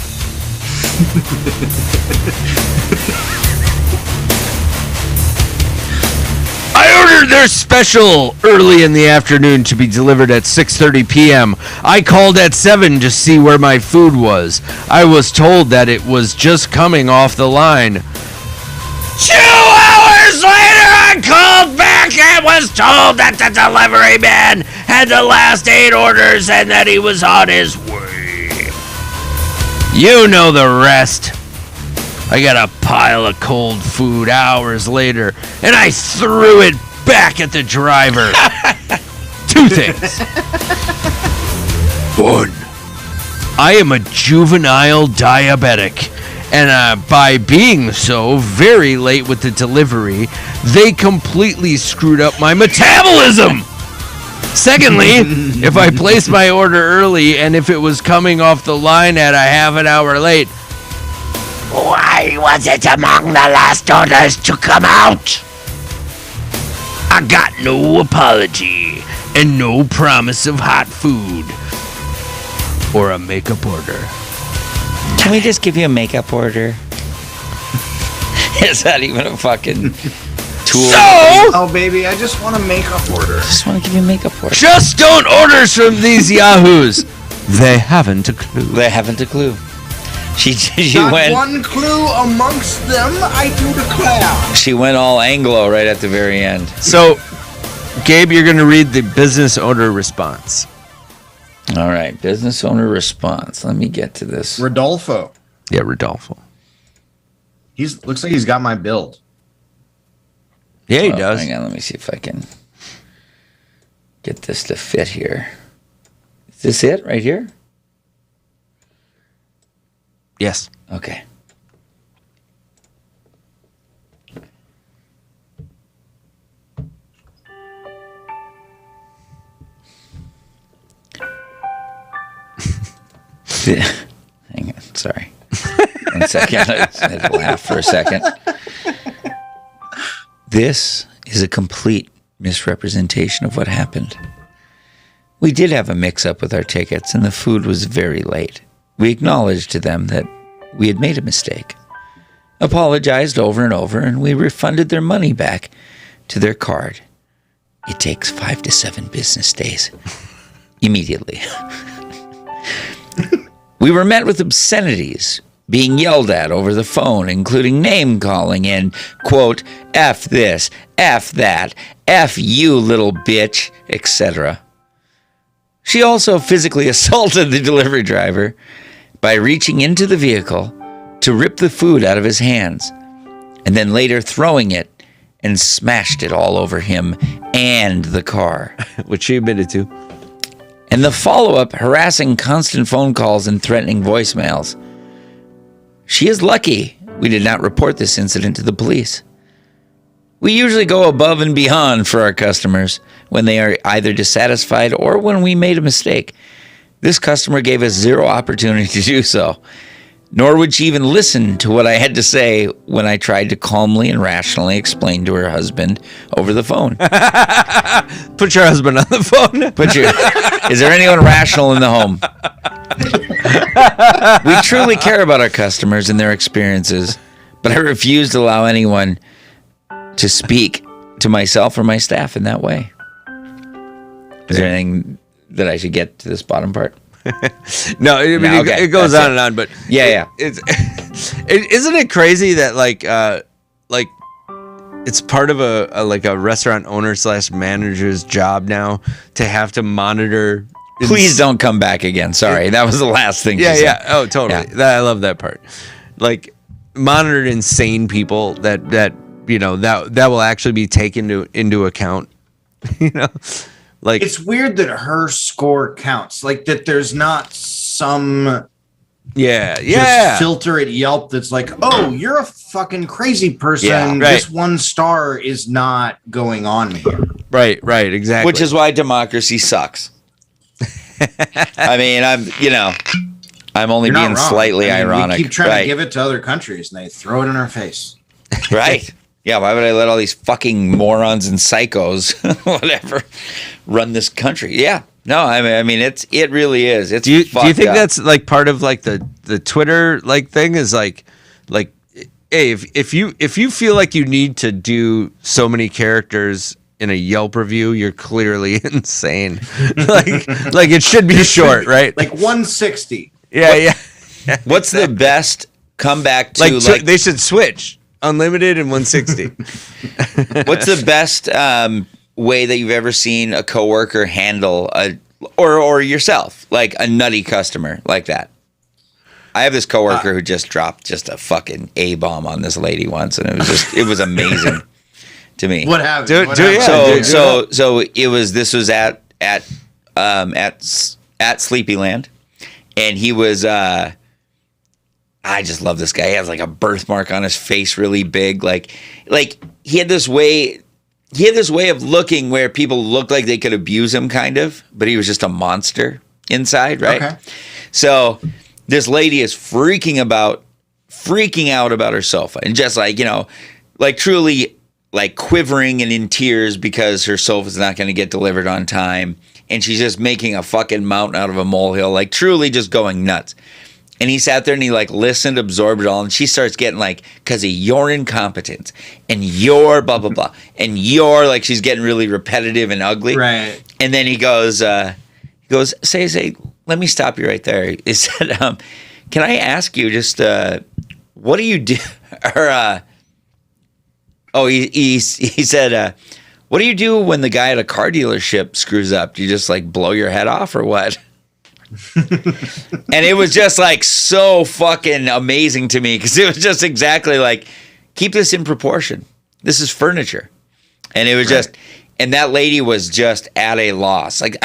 I ordered their special early in the afternoon to be delivered at 6:30 p.m. I called at 7 to see where my food was. I was told that it was just coming off the line. 2 hours later, I called back and was told that the delivery man had the last 8 orders and that he was on his way. You know the rest. I got a pile of cold food hours later, and I threw it back at the driver. 2 things. 1. I am a juvenile diabetic, and by being so very late with the delivery, they completely screwed up my metabolism. Secondly, if I placed my order early and if it was coming off the line at a half an hour late, why was it among the last orders to come out? I got no apology and no promise of hot food or a makeup order. Can we just give you a makeup order? Is that even a fucking tool? Oh, baby, I just want a makeup order. I just want to give you a makeup order. Just don't orders from these yahoos. They haven't a clue. They haven't a clue. She Not went. one clue amongst them, I do declare. She went all Anglo right at the very end. So, Gabe, you're going to read the business owner response. All right, business owner response. Let me get to this. Rodolfo. Yeah, Rodolfo. Looks like he's got my build. Yeah, he does. Hang on, let me see if I can get this to fit here. Is this it right here? Yes. Okay. Hang on, sorry. 1 second. I just had to laugh for a second. This is a complete misrepresentation of what happened. We did have a mix-up with our tickets, and the food was very late. We acknowledged to them that we had made a mistake, apologized over and over, and we refunded their money back to their card. It takes 5 to 7 business days. Immediately. We were met with obscenities being yelled at over the phone, including name calling and, quote, F this, F that, F you little bitch, etc. She also physically assaulted the delivery driver by reaching into the vehicle to rip the food out of his hands, and then later throwing it and smashed it all over him and the car. Which she admitted to. And the follow-up, harassing constant phone calls and threatening voicemails. She is lucky we did not report this incident to the police. We usually go above and beyond for our customers when they are either dissatisfied or when we made a mistake. This customer gave us 0 opportunity to do so, nor would she even listen to what I had to say when I tried to calmly and rationally explain to her husband over the phone. Put your husband on the phone. Is there anyone rational in the home? We truly care about our customers and their experiences, but I refuse to allow anyone to speak to myself or my staff in that way. Is there anything that I should get to this bottom part? No, I mean, okay, it goes that's on it. and on, but Yeah. Isn't it crazy that like it's part of a restaurant owner / manager's job now to have to monitor. Please don't come back again. Sorry, that was the last thing. Yeah. Oh, totally. Yeah. I love that part. Like monitor insane people that will actually be taken into account. Like It's weird that her score counts. Like that there's not some just filter at Yelp that's like, oh, you're a fucking crazy person. Yeah, right. This 1 star is not going on here. Right, exactly. Which is why democracy sucks. I mean, I'm only You're not being wrong. slightly I mean, ironic. We keep trying right. to give it to other countries, and they throw it in our face. Right. Yeah, why would I let all these fucking morons and psychos, whatever, run this country? Yeah. No, I mean it really is. It's Do you think up. that's like part of like the Twitter like thing is like hey, if you feel like you need to do so many characters in a Yelp review, you're clearly insane. like it should be short, right? Like 160. Yeah. What's the best comeback to Like they should switch unlimited and 160. what's the best way that you've ever seen a coworker handle or yourself, like a nutty customer like that? I have this coworker who just dropped just a fucking A-bomb on this lady once, and it was amazing to me. What happened? Do What it, happened? So this was at Sleepyland, and he was I just love this guy. He has like a birthmark on his face, really big. Like he had this way of looking where people looked like they could abuse him, kind of, but he was just a monster inside, right? Okay. So this lady is freaking out about her sofa, and just like truly like quivering and in tears because her sofa's not going to get delivered on time, and she's just making a fucking mountain out of a molehill, like truly just going nuts. And he sat there and he like listened, absorbed it all, and she starts getting like, because of your incompetence and your blah blah blah, and your, like, she's getting really repetitive and ugly, Right. And then he goes, say, let me stop you right there. He said, can I ask you just, what do you do? Or, he said, what do you do when the guy at a car dealership screws up? Do you just like blow your head off or what? And it was just like so fucking amazing to me, because it was just exactly like, keep this in proportion. This is furniture. And it was just, and that lady was just at a loss. Like,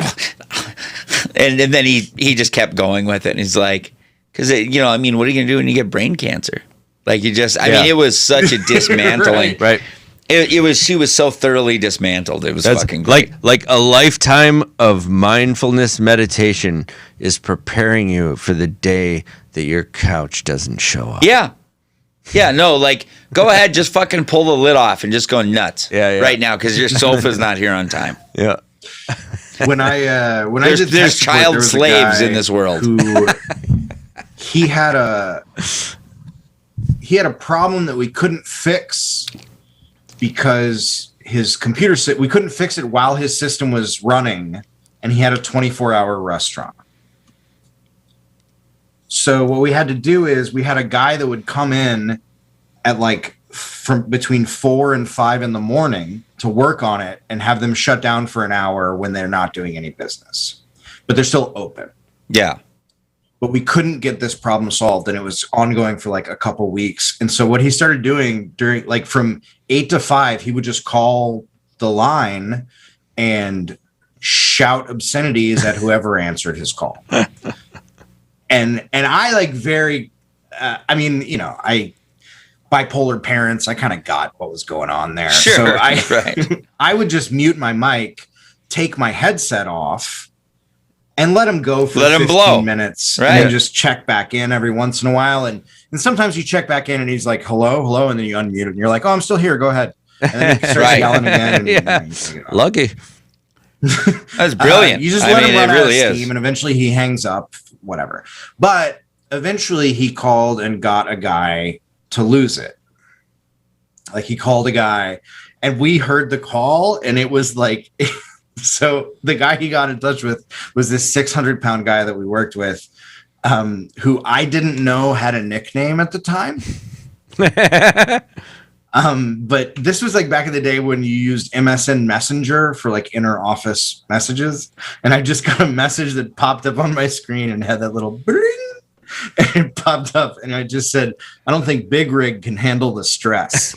and then he just kept going with it. And he's like, because, what are you going to do when you get brain cancer? Like, you just, I mean, it was such a dismantling. Right. She was so thoroughly dismantled. It was fucking great. Like a lifetime of mindfulness meditation is preparing you for the day that your couch doesn't show up. Yeah. Yeah, no, like, go ahead, just fucking pull the lid off and just go nuts right now, because your sofa's not here on time. Yeah. When I did there's tech support, child there was a slaves guy in this world. Who he had a problem that we couldn't fix because his computer we couldn't fix it while his system was running, and he had a 24-hour restaurant. So what we had to do is we had a guy that would come in at like from between 4 and 5 in the morning to work on it and have them shut down for an hour when they're not doing any business, but they're still open. Yeah. But we couldn't get this problem solved, and it was ongoing for like a couple weeks. And so what he started doing during, like, from 8 to 5, he would just call the line and shout obscenities at whoever answered his call. And I like very, I bipolar parents, I kind of got what was going on there. Sure, so right. I would just mute my mic, take my headset off, and let him go for 15 minutes, right, and then just check back in every once in a while. And sometimes you check back in and he's like, hello, and then you unmute it and you're like, oh, I'm still here, go ahead. And then he starts yelling again. And Lucky. That's brilliant. You just let him run out of really steam, and eventually he hangs up, whatever. But eventually he called and got a guy to lose it. Like, he called a guy, and we heard the call, and it was like, so the guy he got in touch with was this 600-pound guy that we worked with, who I didn't know had a nickname at the time. But this was like back in the day when you used MSN Messenger for like inner office messages. And I just got a message that popped up on my screen and had that little bring, and it popped up. And I just said, I don't think Big Rig can handle the stress,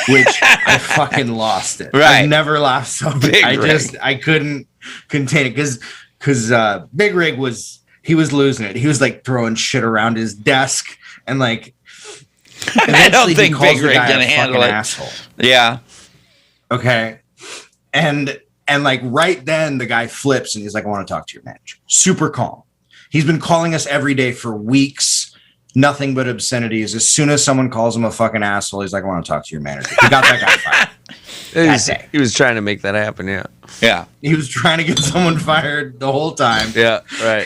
which I fucking lost it. Right. I've never laughed so much. I couldn't contain it because Big Rig was losing it. He was like throwing shit around his desk, and like, I don't think Big Rig can handle it. Asshole. Yeah. Okay. And And like right then the guy flips and he's like, I want to talk to your manager. Super calm. He's been calling us every day for weeks. Nothing but obscenities. As soon as someone calls him a fucking asshole, he's like, I want to talk to your manager. He got that guy fired. He was trying to make that happen. Yeah. Yeah. He was trying to get someone fired the whole time. Yeah. Right.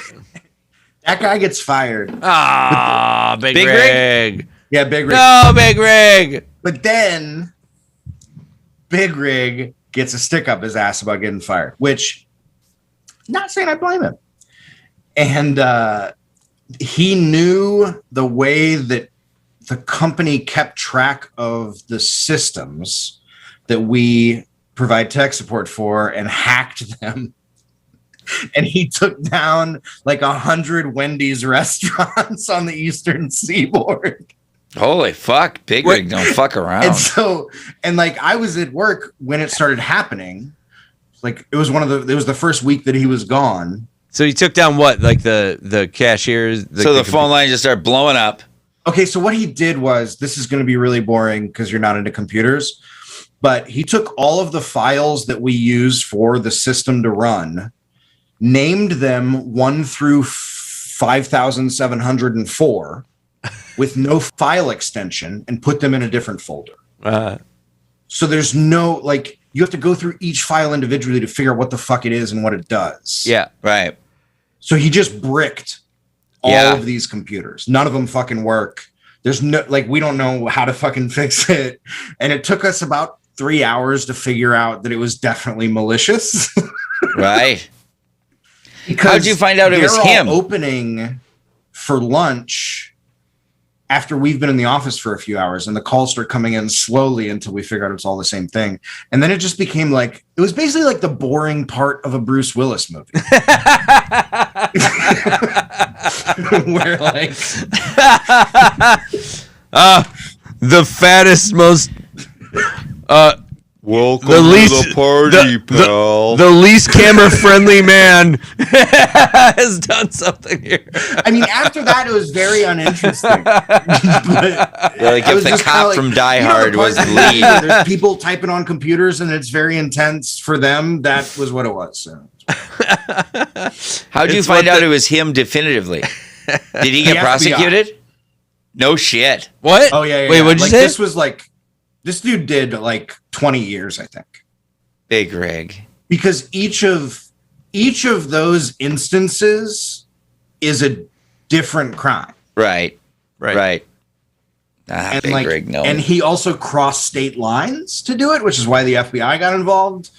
That guy gets fired. Ah, Big Big Rig. Yeah, Big Rig. No, Big Rig. But then Big Rig gets a stick up his ass about getting fired, which not saying I blame him. And he knew the way that the company kept track of the systems that we provide tech support for and hacked them. And he took down like 100 Wendy's restaurants on the Eastern Seaboard. Holy fuck. Big Rig don't fuck around. And so, and like I was at work when it started happening. Like it was the first week that he was gone. So he took down what? Like the cashiers? So the phone line just started blowing up. Okay, so what he did was, this is going to be really boring because you're not into computers, but he took all of the files that we use for the system to run, named them 1 through 5,704 with no file extension and put them in a different folder. So there's no, like, you have to go through each file individually to figure out what the fuck it is and what it does. Yeah. Right. So he just bricked all of these computers. None of them fucking work. There's no, like, we don't know how to fucking fix it. And it took us about 3 hours to figure out that it was definitely malicious. Right. How'd you find out it was him? Opening for lunch after we've been in the office for a few hours, and the calls start coming in slowly until we figure out it's all the same thing. And then it just became like, it was basically like the boring part of a Bruce Willis movie. Where like the fattest, most Welcome the least to the party, pal. the least camera friendly man has done something here. I mean, after that, it was very uninteresting. But like I if was the just cop kinda like, from Die you know, Hard the was part the where lead. There's people typing on computers and it's very intense for them. That was what it was. So. How'd you find out it was him definitively? Did he get FBI. prosecuted? No shit. What? Oh yeah. Wait, what'd you say? This dude did like 20 years, I think. Big Rig. Because each of those instances is a different crime. Right. Ah, And Big like, Rig, no. and he also crossed state lines to do it, which is why the FBI got involved.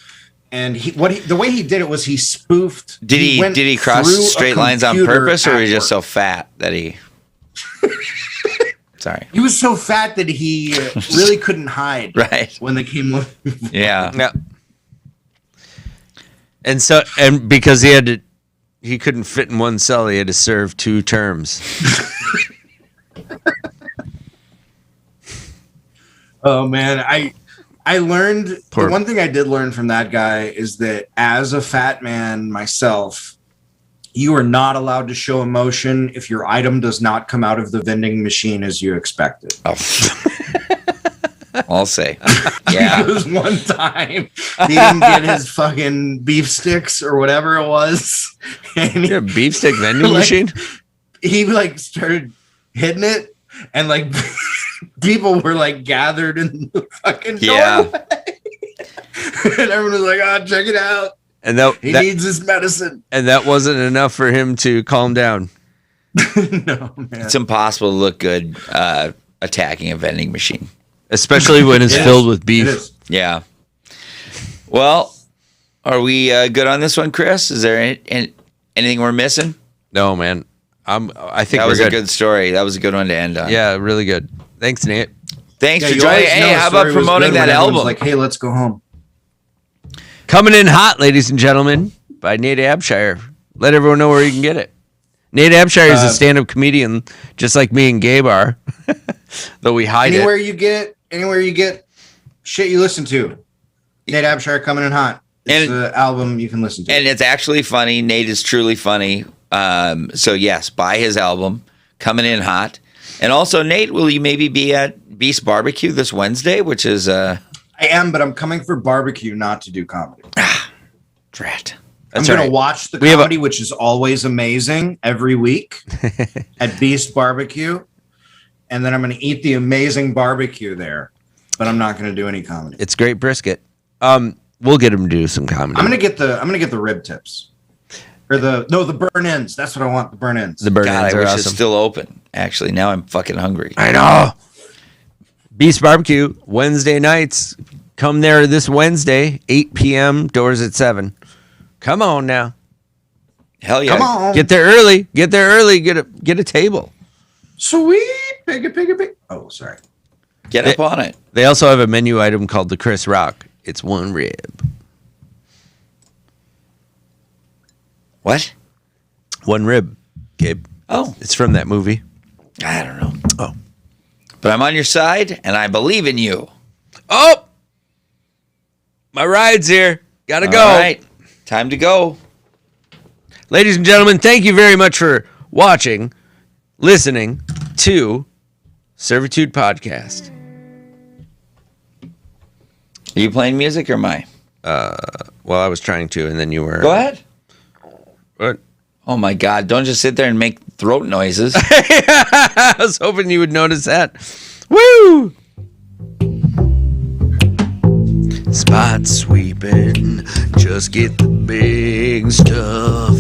And the way he did it was he spoofed. Did he cross through a straight lines on computer purpose, or at was he just work. so fat that he? Sorry. He was so fat that he really couldn't hide. Right. When they came. Yeah. Yeah. And because he couldn't fit in one cell, he had to serve 2 terms. Oh man, I learned the one thing I did learn from that guy is that as a fat man myself, you are not allowed to show emotion if your item does not come out of the vending machine as you expected. Oh. I'll say. Yeah. Because one time he didn't get his fucking beef sticks or whatever it was. And Yeah, beef stick vending machine? He like started hitting it and like people were like gathered in the fucking doorway. And everyone was like, oh, check it out. And He needs his medicine. And that wasn't enough for him to calm down. No, man. It's impossible to look good attacking a vending machine. Especially when it's filled with It beef. is. Yeah. Well, are we good on this one, Chris? Is there anything we're missing? No, man. I think That we're was good. a good story. That was a good one to end on. Yeah, really good. Thanks, Nate. Thanks for you joining. always know Hey, a how story about was promoting good that when everyone's album? Like, hey, let's go home. Coming in hot, ladies and gentlemen, by Nate Abshire. Let everyone know where you can get it. Nate Abshire is a stand-up comedian, just like me and Gabe are, though we hide Anywhere you get shit you listen to. Nate Abshire coming in hot. It's the album you can listen to. And it's actually funny. Nate is truly funny. So yes, buy his album, Coming In Hot. And also, Nate, will you maybe be at Beast Barbecue this Wednesday, which is I am, but I'm coming for barbecue, not to do comedy. Drat. I'm That's going right. to watch the We have a- comedy, which is always amazing every week at Beast Barbecue. And then I'm going to eat the amazing barbecue there. But I'm not going to do any comedy. It's great brisket. We'll get him to do some comedy. I'm going to get the rib tips. Or the burn ends. That's what I want, the burn ends. The burn God, ends I are wish awesome. it's still open. Actually, now I'm fucking hungry. I know. Beast Barbecue, Wednesday nights. Come there this Wednesday, 8 p.m. Doors at 7. Come on now. Hell yeah. Come on. Get there early. Get a table. Sweet. Pig. Oh, sorry. Get up on it. They also have a menu item called the Chris Rock. It's one rib. What? One rib, Gabe. Oh, It's from that movie. I don't know. Oh. But I'm on your side, and I believe in you. Oh! My ride's here. Gotta go. All right. Time to go. Ladies and gentlemen, thank you very much for watching, listening to Servitude Podcast. Are you playing music or am I? Well, I was trying to, and then you were. Go ahead. What? Oh my God. Don't just sit there and make throat noises. I was hoping you would notice that. Woo! Spot sweeping, just get the big stuff.